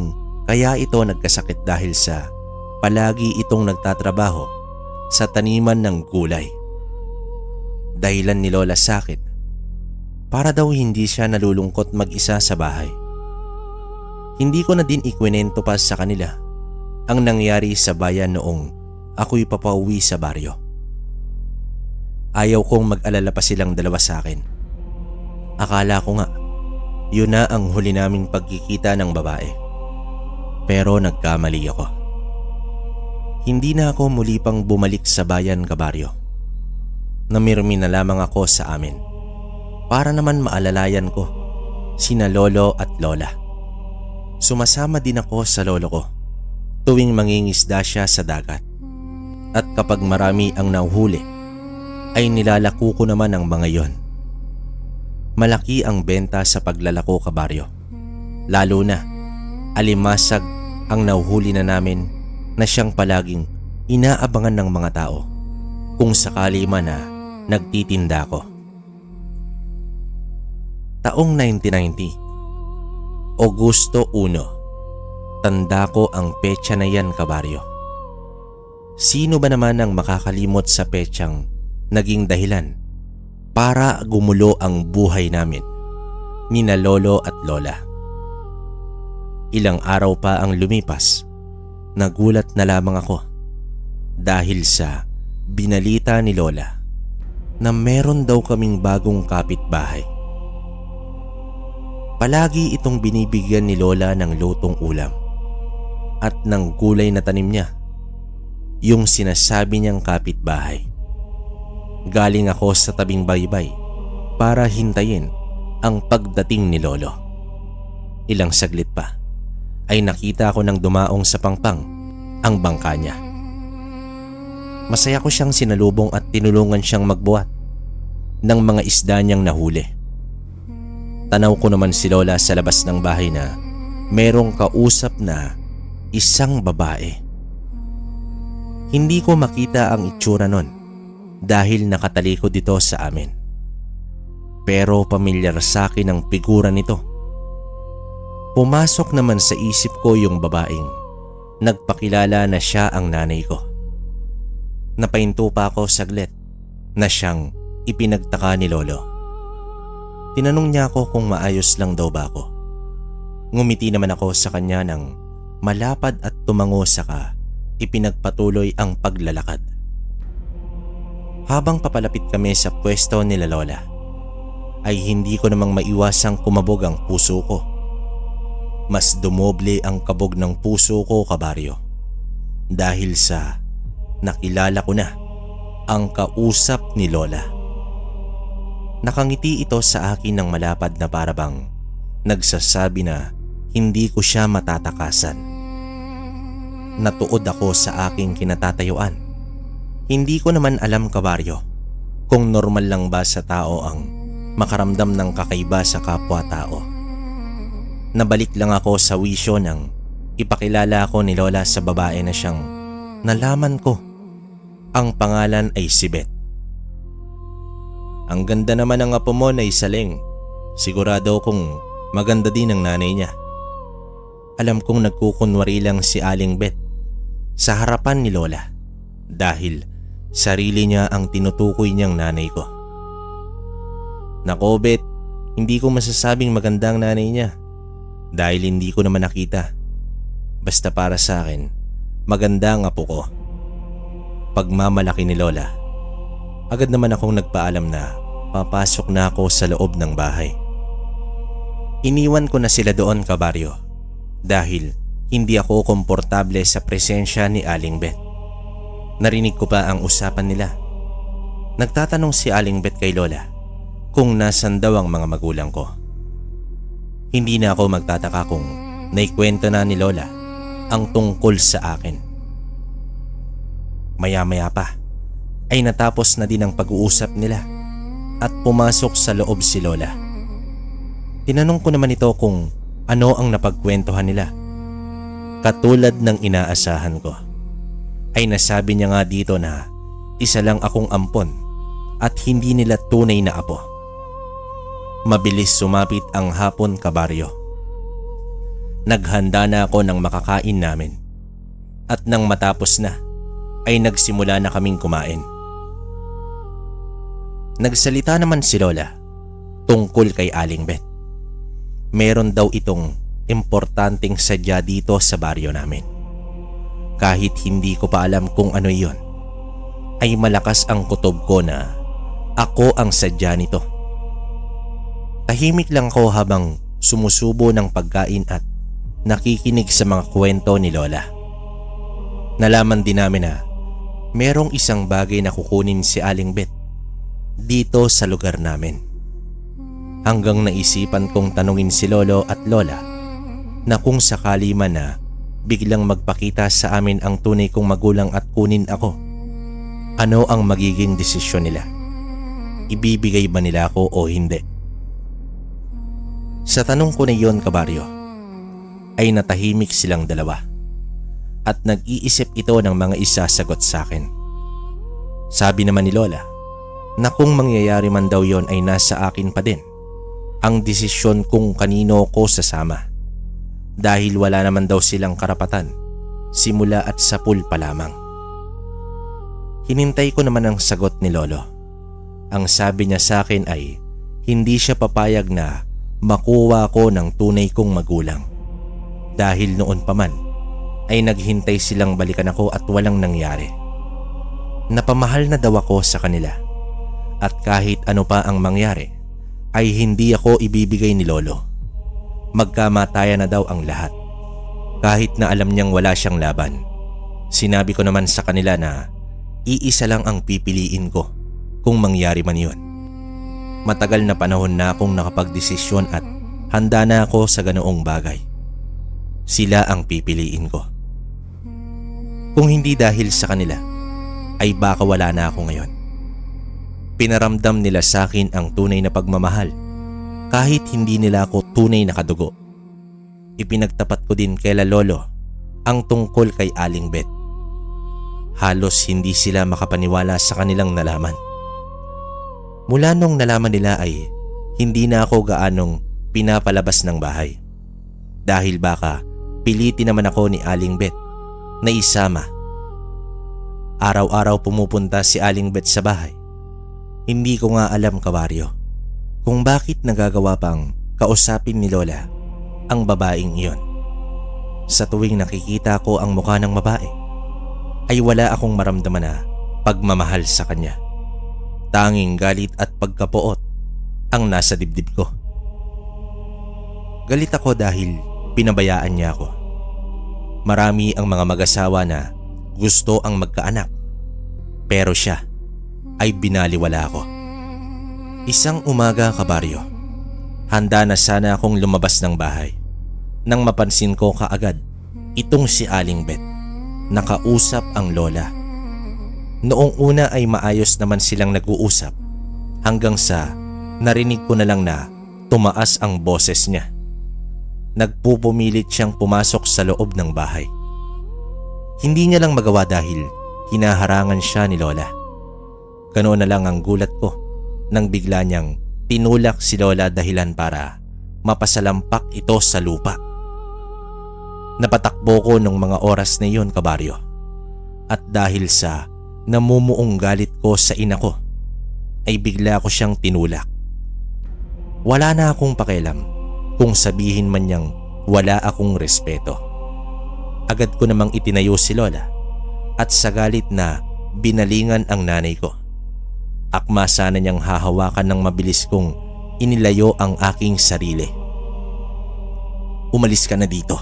kaya ito nagkasakit dahil sa palagi itong nagtatrabaho sa taniman ng gulay. Dahilan ni Lola sa akin para daw hindi siya nalulungkot mag-isa sa bahay Hindi ko na din ikwento pa sa kanila ang nangyari sa bayan noong ako'y papauwi sa baryo. Ayaw kong mag-alala pa silang dalawa sa akin. Akala ko nga, yun na ang huli naming pagkikita ng babae. Pero nagkamali ako. Hindi na ako muli pang bumalik sa bayan, kabaryo. Namirmi na lamang ako sa amin para naman maalalayan ko sina lolo at lola. Sumasama din ako sa lolo ko tuwing mangingisda siya sa dagat. At kapag marami ang nauhuli, ay nilalako ko naman ang mga yon. Malaki ang benta sa paglalako, kabaryo. Lalo na, alimasag ang nauhuli na namin na siyang palaging inaabangan ng mga tao kung sakali man na nagtitinda ko. Taong 1990, Agosto 1. Tanda ko ang petsa na yan, kabaryo. Sino ba naman ang makakalimot sa petsang naging dahilan para gumulo ang buhay namin nina lolo at lola? Ilang araw pa ang lumipas, nagulat na lamang ako dahil sa binalita ni lola na meron daw kaming bagong kapitbahay. Palagi itong binibigyan ni lola ng lutong ulam at ng gulay na tanim niya, yung sinasabi niyang kapitbahay. Galing ako sa tabing baybay para hintayin ang pagdating ni lolo. Ilang saglit pa ay nakita ko nang dumaong sa pangpang ang bangka niya. Masaya ko siyang sinalubong at tinulungan siyang magbuhat ng mga isda niyang nahuli. Tanaw ko naman si lola sa labas ng bahay na merong kausap na isang babae. Hindi ko makita ang itsura nun dahil nakatalikod ito sa amin. Pero pamilyar sa akin ang figura nito. Pumasok naman sa isip ko yung babaeng nagpakilala na siya ang nanay ko. Napahinto pa ako saglit na siyang ipinagtaka ni lolo. Tinanong niya ako kung maayos lang daw ba ako. Ngumiti naman ako sa kanya ng malapad at tumango, saka ipinagpatuloy ang paglalakad. Habang papalapit kami sa pwesto nila lola, ay hindi ko namang maiwasang kumabog ang puso ko. Mas dumoble ang kabog ng puso ko, kabaryo, dahil sa nakilala ko na ang kausap ni lola. Nakangiti ito sa akin ng malapad na parabang nagsasabi na hindi ko siya matatakasan. Natuod ako sa aking kinatatayuan. Hindi ko naman alam, kabaryo, kung normal lang ba sa tao ang makaramdam ng kakaiba sa kapwa-tao. Nabalik lang ako sa wisyo nang ipakilala ako ni lola sa babae na siyang nalaman ko ang pangalan ay si Beth. Ang ganda naman ng apo mo na Isaling. Sigurado kung maganda din ang nanay niya. Alam kong nagkukunwari lang si Aling Beth sa harapan ni lola dahil sarili niya ang tinutukoy niyang nanay ko. Nako Beth, hindi ko masasabing maganda ang nanay niya dahil hindi ko naman nakita. Basta para sa akin, maganda ang apo ko. Pagmamalaki ni lola, agad naman akong nagpaalam na papasok na ako sa loob ng bahay. Iniwan ko na sila doon, kabaryo, dahil hindi ako komportable sa presensya ni Aling Beth. Narinig ko pa ang usapan nila. Nagtatanong si Aling Beth kay lola kung nasan daw ang mga magulang ko. Hindi na ako magtataka kung naikwento na ni lola ang tungkol sa akin. Maya-maya pa ay natapos na din ang pag-uusap nila at pumasok sa loob si lola. Tinanong ko naman ito kung ano ang napagkwentuhan nila. Katulad ng inaasahan ko, ay nasabi niya nga dito na isa lang akong ampon at hindi nila tunay na apo. Mabilis sumapit ang hapon, kabaryo. Naghanda na ako ng makakain namin at nang matapos na ay nagsimula na kaming kumain. Nagsalita naman si lola tungkol kay Aling Beth. Meron daw itong importanteng sadya dito sa baryo namin. Kahit hindi ko pa alam kung ano iyon, ay malakas ang kutob ko na ako ang sadya nito. Tahimik lang ako habang sumusubo ng pagkain at nakikinig sa mga kwento ni Lola. Nalaman din namin na merong isang bagay na kukunin si Aling Bet dito sa lugar namin. Hanggang naisipan kong tanungin si Lolo at Lola na kung sakali man na biglang magpakita sa amin ang tunay kong magulang at kunin ako, ano ang magiging desisyon nila? Ibibigay ba nila ako o hindi? Sa tanong ko na iyon, kabaryo, ay natahimik silang dalawa at nag-iisip ito ng mga isasagot sa akin. Sabi naman ni Lola na kung mangyayari man daw yon ay nasa akin pa din ang desisyon kung kanino ko sasama dahil wala naman daw silang karapatan simula at sa pool pa lamang. Hinintay ko naman ang sagot ni Lolo. Ang sabi niya sa akin ay hindi siya papayag na makuha ko ng tunay kong magulang dahil noon pa man ay naghintay silang balikan ako at walang nangyari. Napamahal na daw ako sa kanila at kahit ano pa ang mangyari ay hindi ako ibibigay ni Lolo. Magkamatayan na daw ang lahat kahit na alam niyang wala siyang laban. Sinabi ko naman sa kanila na iisa lang ang pipiliin ko kung mangyari man yun. Matagal na panahon na akong nakapagdesisyon at handa na ako sa ganoong bagay. Sila ang pipiliin ko. Kung hindi dahil sa kanila, ay baka wala na ako ngayon. Pinaramdam nila sa akin ang tunay na pagmamahal kahit hindi nila ako tunay na kadugo. Ipinagtapat ko din kay Lolo ang tungkol kay Aling Bet. Halos hindi sila makapaniwala sa kanilang nalaman. Mula nung nalaman nila ay hindi na ako gaanong pinapalabas ng bahay dahil baka pilitin naman ako ni Aling Bet na isama. Araw-araw pumupunta si Aling Bet sa bahay. Hindi ko nga alam, kabaryo, kung bakit nagagawa pang kausapin ni Lola ang babaeng iyon. Sa tuwing nakikita ko ang mukha ng babae ay wala akong maramdaman na pagmamahal sa kanya. Tanging galit at pagkapuot ang nasa dibdib ko. Galit ako dahil pinabayaan niya ako. Marami ang mga mag-asawa na gusto ang magkaanak, pero siya ay binaliwala ako. Isang umaga, kabaryo, handa na sana akong lumabas ng bahay nang mapansin ko kaagad itong si Aling Bet. Nakausap ang Lola. Noong una ay maayos naman silang nag-uusap hanggang sa narinig ko na lang na tumaas ang boses niya. Nagpupumilit siyang pumasok sa loob ng bahay. Hindi niya lang magawa dahil hinaharangan siya ni Lola. Ganoon na lang ang gulat ko nang bigla niyang tinulak si Lola dahilan para mapasalampak ito sa lupa. Napatakbo ko nung mga oras na iyon, kabaryo, at dahil sa namumuong galit ko sa ina ko ay bigla ko siyang tinulak. Wala na akong pakialam kung sabihin man niyang wala akong respeto. Agad ko namang itinayo si Lola at sa galit na binalingan ang nanay ko. Akma sana niyang hahawakan ng mabilis kong inilayo ang aking sarili. Umalis ka na dito.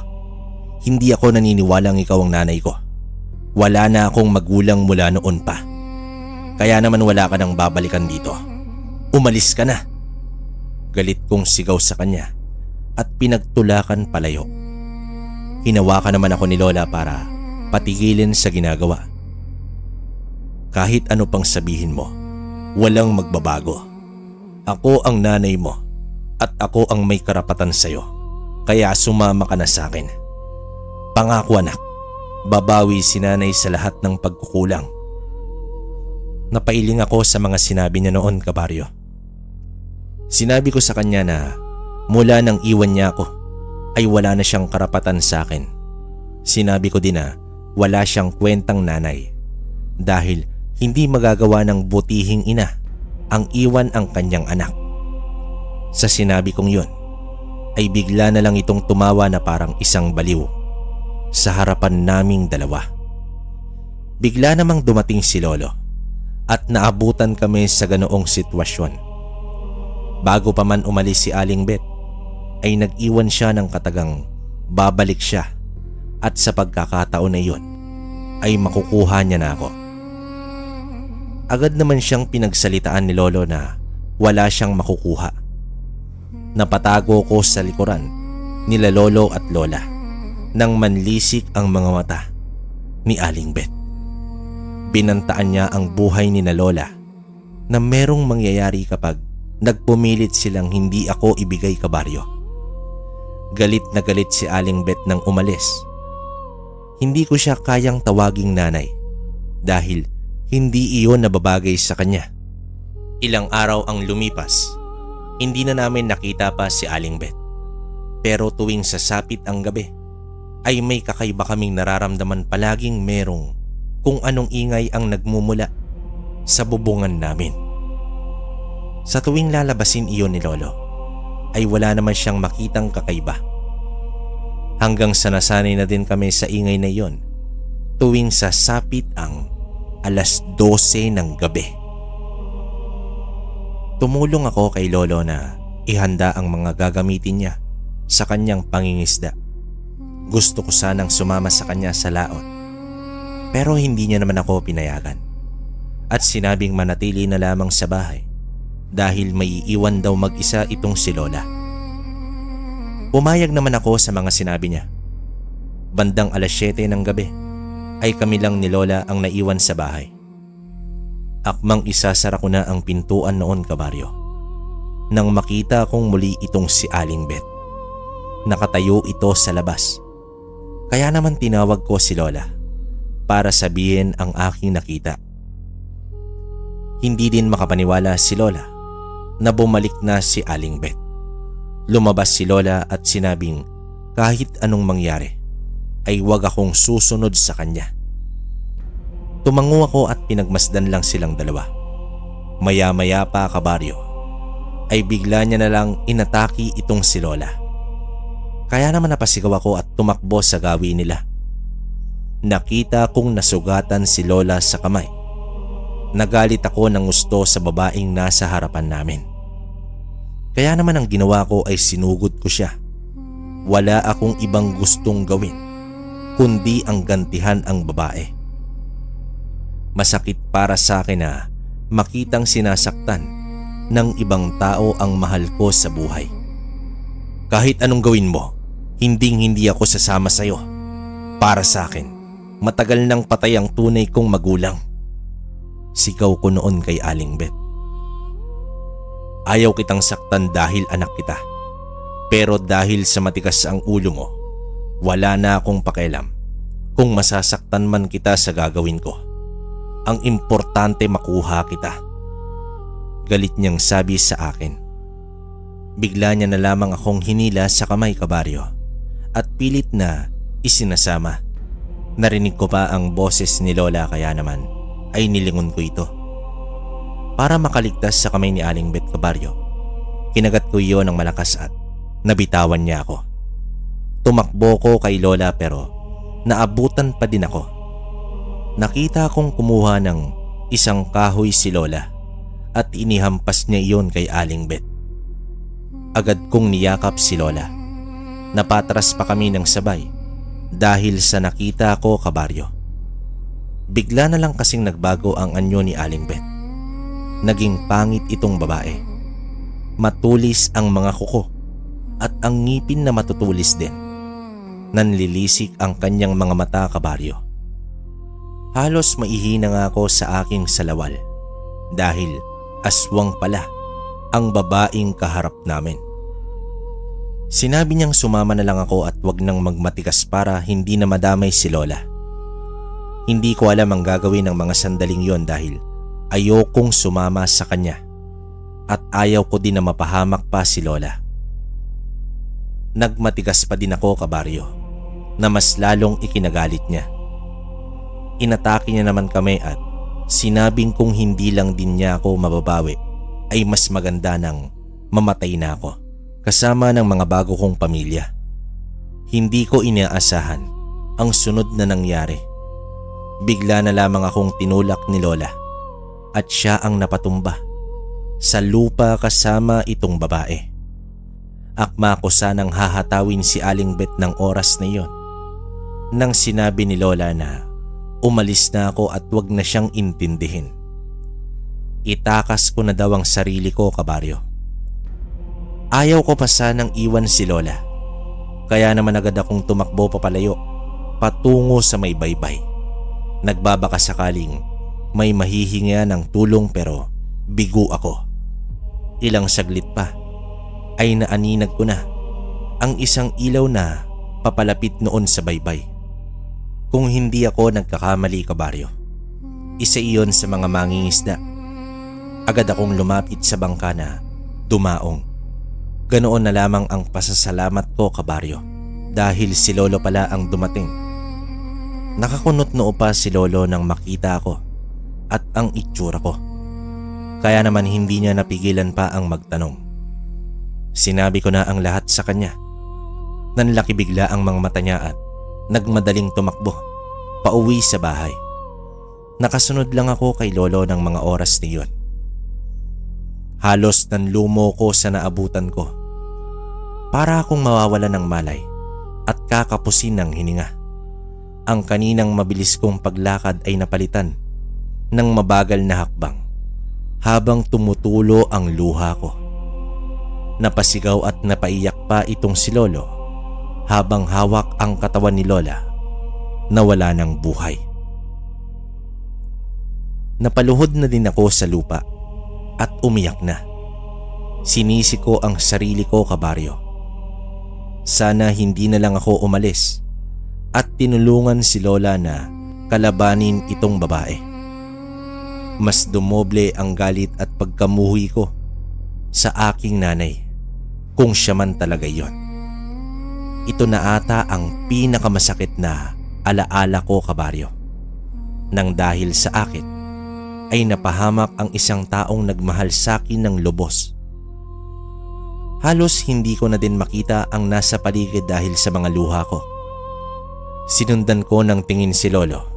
Hindi ako naniniwalang ikaw ang nanay ko. Wala na akong magulang mula noon pa. Kaya naman wala ka nang babalikan dito. Umalis ka na. Galit kong sigaw sa kanya at pinagtulakan palayo. Hinawakan naman ako ni Lola para patigilin sa ginagawa. Kahit ano pang sabihin mo, walang magbabago. Ako ang nanay mo at ako ang may karapatan sa'yo. Kaya sumama ka na sa akin. Pangako, anak. Babawi si nanay sa lahat ng pagkukulang. Napailing ako sa mga sinabi niya noon, kabaryo. Sinabi ko sa kanya na mula nang iwan niya ako ay wala na siyang karapatan sa akin. Sinabi ko din na wala siyang kwentang nanay dahil hindi magagawa ng butihing ina ang iwan ang kanyang anak. Sa sinabi kong yun ay bigla na lang itong tumawa na parang isang baliw sa harapan naming dalawa. Bigla namang dumating si Lolo at naabutan kami sa ganoong sitwasyon. Bago pa man umalis si Aling Bet ay nag-iwan siya ng katagang babalik siya at sa pagkakataon na iyon ay makukuha niya na ako. Agad naman siyang pinagsalitaan ni Lolo na wala siyang makukuha. Napatago ko sa likuran nila Lolo at Lola nang manlisik ang mga mata ni Aling Bet. Binantaan niya ang buhay ni na Lola na merong mangyayari kapag nagpumilit silang hindi ako ibigay kabaryo. Galit na galit si Aling Bet nang umalis. Hindi ko siya kayang tawaging nanay dahil hindi iyon nababagay sa kanya. Ilang araw ang lumipas, hindi na namin nakita pa si Aling Bet. Pero tuwing sasapit ang gabi, ay may kakaiba kaming nararamdaman palaging merong kung anong ingay ang nagmumula sa bubungan namin. Sa tuwing lalabasin iyon ni Lolo, ay wala naman siyang makitang kakaiba. Hanggang sa nasanay na din kami sa ingay na iyon tuwing sasapit ang 12:00 ng gabi. Tumulong ako kay Lolo na ihanda ang mga gagamitin niya sa kanyang pangingisda. Gusto ko sanang sumama sa kanya sa laot, pero hindi niya naman ako pinayagan at sinabing manatili na lamang sa bahay dahil may iiwan daw mag-isa itong si Lola. Pumayag naman ako sa mga sinabi niya. Bandang 7:00 ng gabi ay kami lang ni Lola ang naiwan sa bahay. Akmang isasara ko na ang pintuan noon, kabaryo, nang makita kong muli itong si Aling Bet. Nakatayo ito sa labas. Kaya naman tinawag ko si Lola para sabihin ang aking nakita. Hindi din makapaniwala si Lola na bumalik na si Aling Bet. Lumabas si Lola at sinabing kahit anong mangyari ay huwag akong susunod sa kanya. Tumango ako at pinagmasdan lang silang dalawa. Maya-maya pa, kabaryo, ay bigla niya na lang inataki itong si Lola. Kaya naman napasigaw ako at tumakbo sa gawi nila. Nakita kong nasugatan si Lola sa kamay. Nagalit ako ng gusto sa babaeng nasa harapan namin. Kaya naman ang ginawa ko ay sinugod ko siya. Wala akong ibang gustong gawin kundi ang gantihan ang babae. Masakit para sa akin na makitang sinasaktan ng ibang tao ang mahal ko sa buhay. Kahit anong gawin mo, hindi ako sasama sa'yo. Para sa akin, matagal nang patay ang tunay kong magulang. Sigaw ko noon kay Aling Bet. Ayaw kitang saktan dahil anak kita. Pero dahil sa matigas ang ulo mo, wala na akong pakialam kung masasaktan man kita sa gagawin ko. Ang importante makuha kita. Galit niyang sabi sa akin. Bigla niya na lamang akong hinila sa kamay, kabaryo, at pilit na isinasama. Narinig ko pa ang boses ni Lola kaya naman ay nilingon ko ito. Para makaligtas sa kamay ni Aling Bet, kabaryo, kinagat ko iyon ng malakas at nabitawan niya ako. Tumakbo ko kay Lola pero naabutan pa din ako. Nakita kong kumuha ng isang kahoy si Lola at inihampas niya iyon kay Aling Bet. Agad kong niyakap si Lola. Napatras pa kami ng sabay dahil sa nakita ko, kabaryo. Bigla na lang kasing nagbago ang anyo ni Aling Bet. Naging pangit itong babae. Matulis ang mga kuko at ang ngipin na matutulis din. Nanlilisik ang kanyang mga mata, kabaryo. Halos maihina nga ako sa aking salawal dahil aswang pala ang babaeng kaharap namin. Sinabi niyang sumama na lang ako at wag nang magmatigas para hindi na madamay si Lola. Hindi ko alam ang gagawin ng mga sandaling yon dahil ayokong sumama sa kanya at ayaw ko din na mapahamak pa si Lola. Nagmatigas pa din ako, kabaryo, na mas lalong ikinagalit niya. Inatake niya naman kami at sinabing kung hindi lang din niya ako mababawi ay mas maganda nang mamatay na ako kasama ng mga bago kong pamilya. Hindi ko inaasahan ang sunod na nangyari. Bigla na lamang akong tinulak ni Lola at siya ang napatumba sa lupa kasama itong babae. Akma ko sanang hahatawin si Aling Bet ng oras na iyon nang sinabi ni Lola na umalis na ako at wag na siyang intindihin. Itakas ko na daw ang sarili ko, kabaryo. Ayaw ko pa sanang iwan si Lola, kaya naman agad akong tumakbo papalayo patungo sa may baybay. Nagbabaka sakaling may mahihinga ng tulong pero bigo ako. Ilang saglit pa ay naaninag ko na ang isang ilaw na papalapit noon sa baybay. Kung hindi ako nagkakamali, kabaryo, isa iyon sa mga mangingisda. Agad akong lumapit sa bangka na dumaong. Ganoon na lamang ang pasasalamat ko, kabaryo, dahil si Lolo pala ang dumating. Nakakunot noo pa si Lolo nang makita ako at ang itsura ko. Kaya naman hindi niya napigilan pa ang magtanong. Sinabi ko na ang lahat sa kanya. Nanlaki bigla ang mga mata niya at nagmadaling tumakbo pauwi sa bahay. Nakasunod lang ako kay Lolo ng mga oras niyon. Halos nanlumo ko sa naabutan ko. Para akong mawawala ng malay at kakapusin ng hininga. Ang kaninang mabilis kong paglakad ay napalitan ng mabagal na hakbang habang tumutulo ang luha ko. Napasigaw at napaiyak pa itong si Lolo habang hawak ang katawan ni Lola na wala ng buhay. Napaluhod na din ako sa lupa at umiyak na. Sinisi ko ang sarili ko, kabaryo. Sana hindi na lang ako umalis at tinulungan si Lola na kalabanin itong babae. Mas dumoble ang galit at pagkamuhi ko sa aking nanay kung siya man talaga yon. Ito na ata ang pinakamasakit na alaala ko, kabaryo. Nang dahil sa akin ay napahamak ang isang taong nagmahal sa akin ng lubos. Halos hindi ko na din makita ang nasa paligid dahil sa mga luha ko. Sinundan ko ng tingin si Lolo.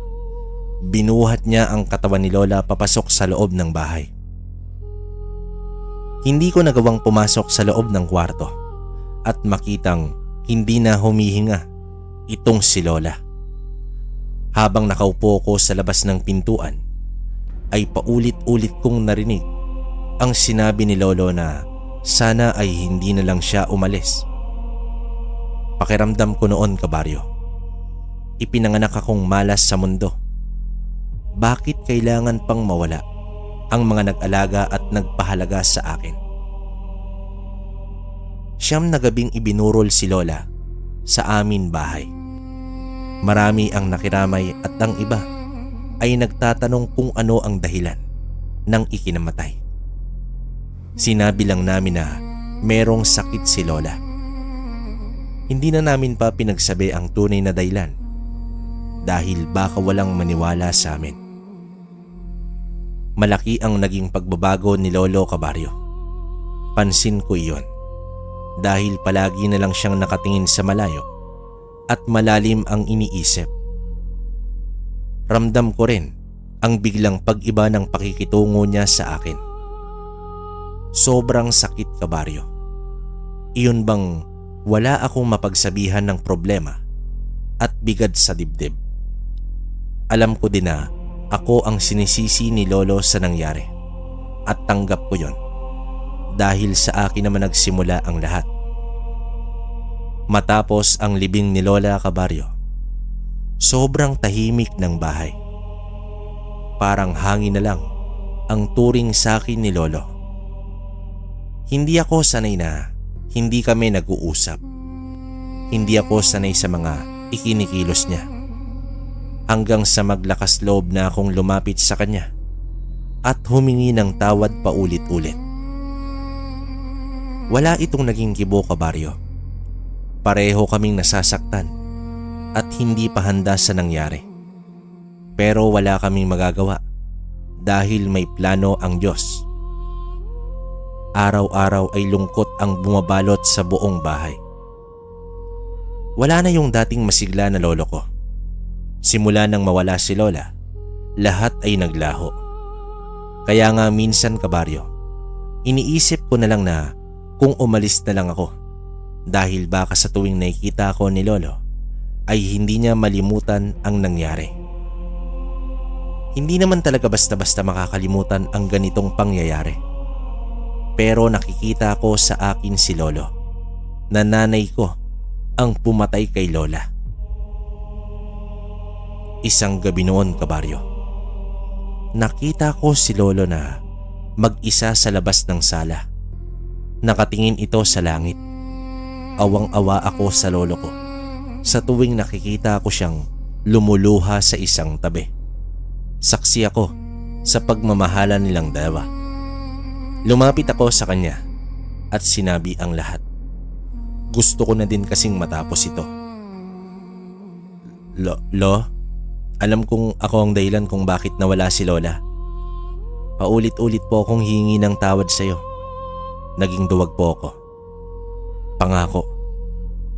Binuhat niya ang katawan ni Lola papasok sa loob ng bahay. Hindi ko nagawang pumasok sa loob ng kwarto at makitang hindi na humihinga itong si Lola. Habang nakaupo ko sa labas ng pintuan, ay paulit-ulit kong narinig ang sinabi ni Lolo na sana ay hindi na lang siya umalis. Pakiramdam ko noon, kabaryo, ipinanganak akong malas sa mundo. Bakit kailangan pang mawala ang mga nag-alaga at nagpahalaga sa akin? Siyam na gabing ibinurol si Lola sa amin bahay. Marami ang nakiramay at ang iba ay nagtatanong kung ano ang dahilan ng ikinamatay. Sinabi lang namin na merong sakit si Lola. Hindi na namin pa pinagsabi ang tunay na dahilan dahil baka walang maniwala sa amin. Malaki ang naging pagbabago ni Lolo, kabaryo. Pansin ko iyon dahil palagi na lang siyang nakatingin sa malayo at malalim ang iniisip. Ramdam ko rin ang biglang pag-iba ng pakikitungo niya sa akin. Sobrang sakit, kabaryo. Iyon bang wala akong mapagsabihan ng problema at bigad sa dibdib. Alam ko din na ako ang sinisisi ni Lolo sa nangyari at tanggap ko yon dahil sa akin naman nagsimula ang lahat. Matapos ang libing ni Lola, kabaryo, sobrang tahimik ng bahay. Parang hangin na lang ang turing sa akin ni Lolo. Hindi ako sanay na hindi kami nag-uusap. Hindi ako sanay sa mga ikinikilos niya. Hanggang sa maglakas loob na akong lumapit sa kanya at humingi ng tawad paulit-ulit. Wala itong naging kibo, kabaryo. Pareho kaming nasasaktan at hindi pa handa sa nangyari. Pero wala kaming magagawa dahil may plano ang Diyos. araw-araw ay lungkot ang bumabalot sa buong bahay. Wala na yung dating masigla na lolo ko. Simula nang mawala si lola, lahat ay naglaho. Kaya nga minsan, kabaryo, iniisip ko na lang na kung umalis na lang ako, dahil baka sa tuwing nakikita ko ni lolo ay hindi niya malimutan ang nangyari. Hindi naman talaga basta-basta makakalimutan ang ganitong pangyayari. Pero nakikita ko sa akin si lolo na nanay ko ang pumatay kay lola. Isang gabi noon, kabaryo, nakita ko si lolo na mag-isa sa labas ng sala. Nakatingin ito sa langit. Awang-awa ako sa lolo ko sa tuwing nakikita ko siyang lumuluha sa isang tabi. Saksi ako sa pagmamahalan nilang dalawa. Lumapit ako sa kanya at sinabi ang lahat. Gusto ko na din kasing matapos ito. Lo, alam kong ako ang dahilan kung bakit nawala si lola. Paulit-ulit po akong hihingi ng tawad sa'yo. Naging duwag po ako. Pangako,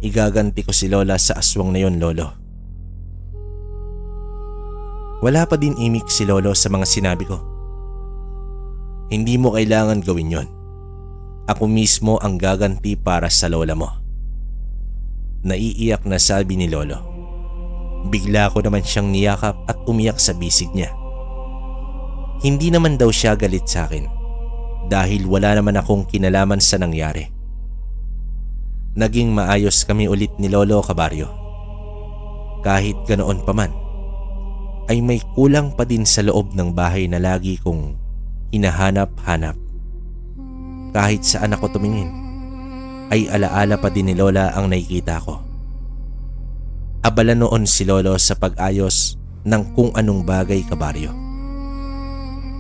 igaganti ko si lola sa aswang na yon, lolo. Wala pa din imik si lolo sa mga sinabi ko. Hindi mo kailangan gawin yon. Ako mismo ang gaganti para sa lola mo. Naiiyak na sabi ni lolo. Bigla ko naman siyang niyakap at umiyak sa bisig niya. Hindi naman daw siya galit sa akin dahil wala naman akong kinalaman sa nangyari. Naging maayos kami ulit ni lolo, kabaryo. Kahit ganoon pa man, ay may kulang pa din sa loob ng bahay na lagi kong hinahanap-hanap. Kahit saan ako tumingin, ay alaala pa din ni lola ang nakikita ko. Abala noon si lolo sa pag-ayos ng kung anong bagay, kabaryo.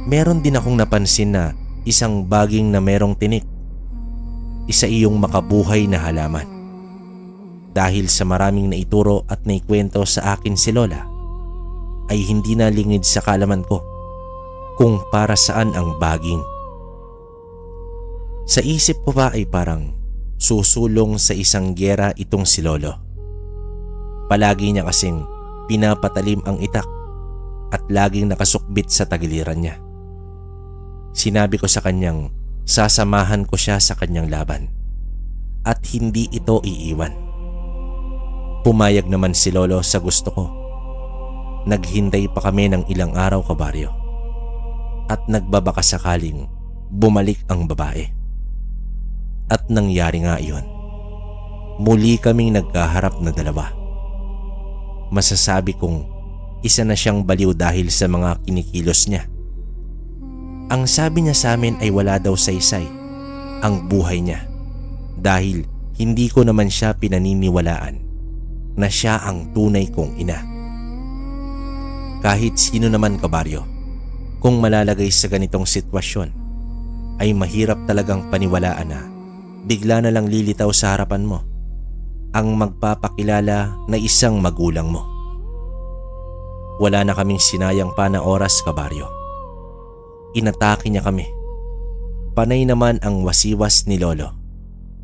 Meron din akong napansin na isang baging na merong tinik. Isa iyong makabuhay na halaman. Dahil sa maraming naituro at naikwento sa akin si lola, ay hindi na lingid sa kaalaman ko kung para saan ang baging. Sa isip ko pa ay parang susulong sa isang giyera itong si lolo. Palagi niya kasing pinapatalim ang itak at laging nakasukbit sa tagiliran niya. Sinabi ko sa kanyang sasamahan ko siya sa kanyang laban at hindi ito iiwan. Pumayag naman si lolo sa gusto ko. Naghintay pa kami ng ilang araw, kabaryo, at nagbabaka sakaling bumalik ang babae. At nangyari nga iyon. Muli kaming nagkaharap na dalawa. Masasabi kong isa na siyang baliw dahil sa mga kinikilos niya. Ang sabi niya sa amin ay wala daw saysay ang buhay niya dahil hindi ko naman siya pinaniniwalaan na siya ang tunay kong ina. Kahit sino naman, kabaryo, kung malalagay sa ganitong sitwasyon, ay mahirap talagang paniwalaan na bigla na lang lilitaw sa harapan mo ang magpapakilala na isang magulang mo. Wala na kaming sinayang pa na oras, kabaryo. Inatake niya kami. Panay naman ang wasiwas ni lolo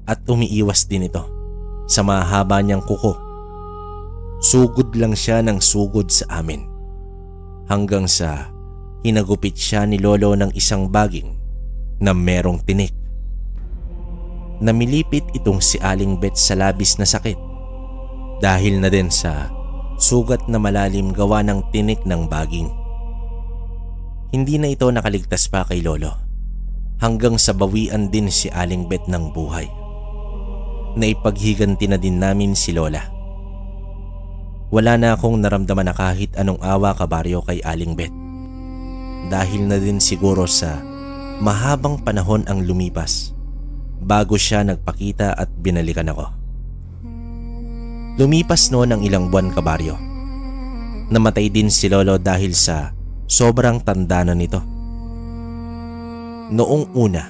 at umiiwas din ito sa mahaba niyang kuko. Sugod lang siya ng sugod sa amin hanggang sa hinagupit siya ni lolo ng isang baging na merong tinik. Namilipit itong si Aling Bet sa labis na sakit dahil na din sa sugat na malalim gawa ng tinik ng baging. Hindi na ito nakaligtas pa kay lolo hanggang sa bawian din si Aling Bet ng buhay. Naipaghiganti na din namin si lola. Wala na akong naramdaman na kahit anong awa, kabaryo, kay Aling Bet dahil na din siguro sa mahabang panahon ang lumipas bago siya nagpakita at binalikan ako. Lumipas noon ang ilang buwan, kabaryo. Namatay din si lolo dahil sa sobrang tanda na nito. Noong una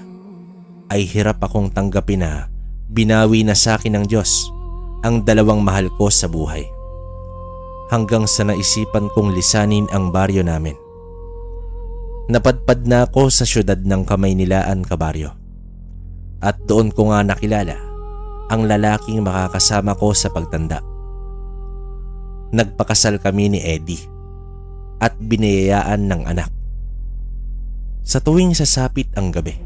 ay hirap akong tanggapin na binawi na sa akin ng Diyos ang dalawang mahal ko sa buhay. Hanggang sa naisipan kong lisanin ang baryo namin. Napadpad na ako sa syudad ng Kamaynilaan, kabaryo. At doon ko nga nakilala ang lalaking makakasama ko sa pagtanda. Nagpakasal kami ni Eddie at biniyayaan ng anak. Sa tuwing sasapit ang gabi,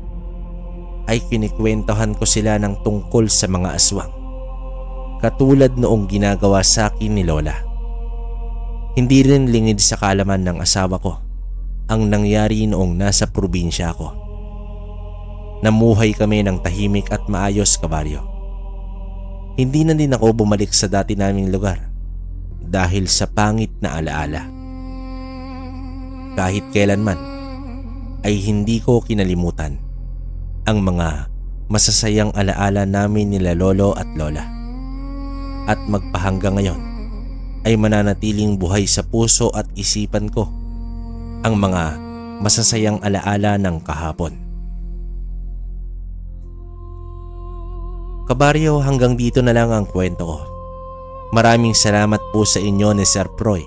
ay kinikwentohan ko sila ng tungkol sa mga aswang, katulad noong ginagawa sa akin ni Lola. Hindi rin lingid sa kaalaman ng asawa ko ang nangyari noong nasa probinsya ako. Namuhay kami ng tahimik at maayos, kabaryo. Hindi na din ako bumalik sa dati naming lugar dahil sa pangit na alaala. Kahit kailanman ay hindi ko kinalimutan ang mga masasayang alaala namin nila lolo at lola. At magpahanggang ngayon ay mananatiling buhay sa puso at isipan ko ang mga masasayang alaala ng kahapon. Kabaryo, hanggang dito na lang ang kwento ko. Maraming salamat po sa inyo ni Sir Proy.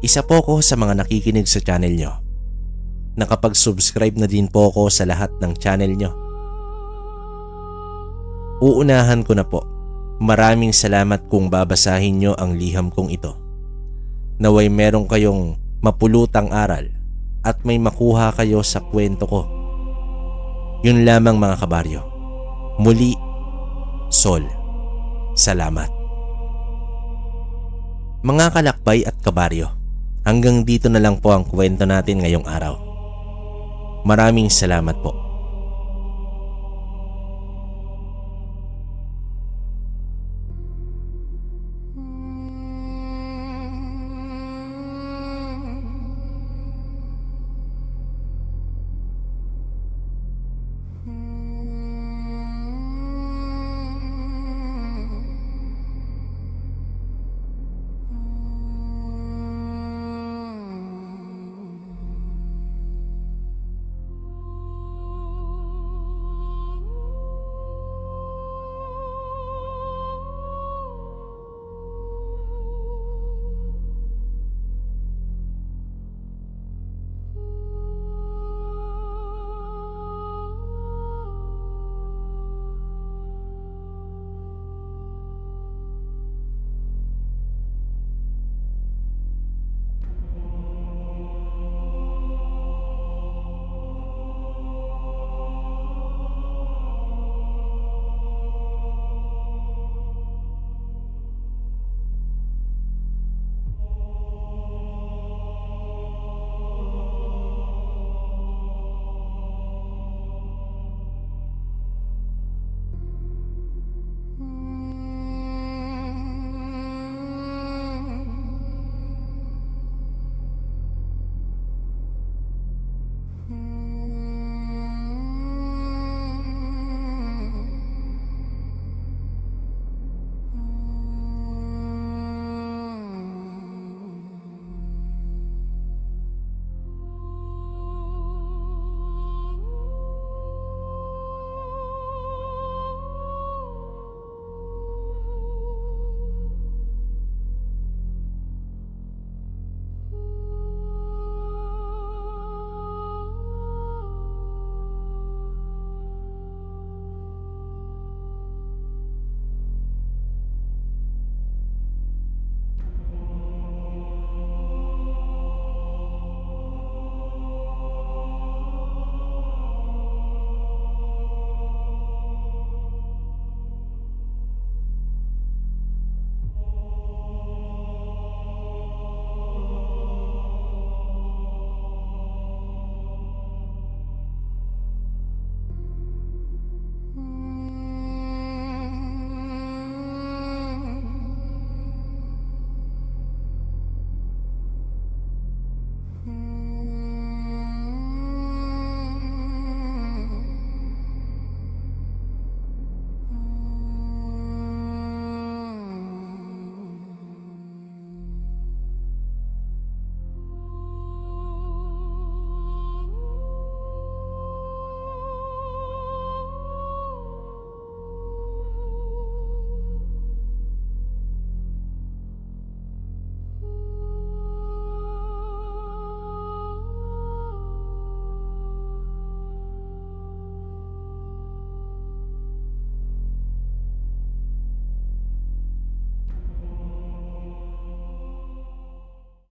Isa po ko sa mga nakikinig sa channel nyo. Nakapag-subscribe na din po ako sa lahat ng channel nyo. Uunahan ko na po. Maraming salamat kung babasahin nyo ang liham kong ito. Naway meron kayong mapulutang aral at may makuha kayo sa kwento ko. Yun lamang mga kabaryo. Muli, Sol. Salamat. Mga kalakbay at kabaryo, hanggang dito na lang po ang kwento natin ngayong araw. Maraming salamat po.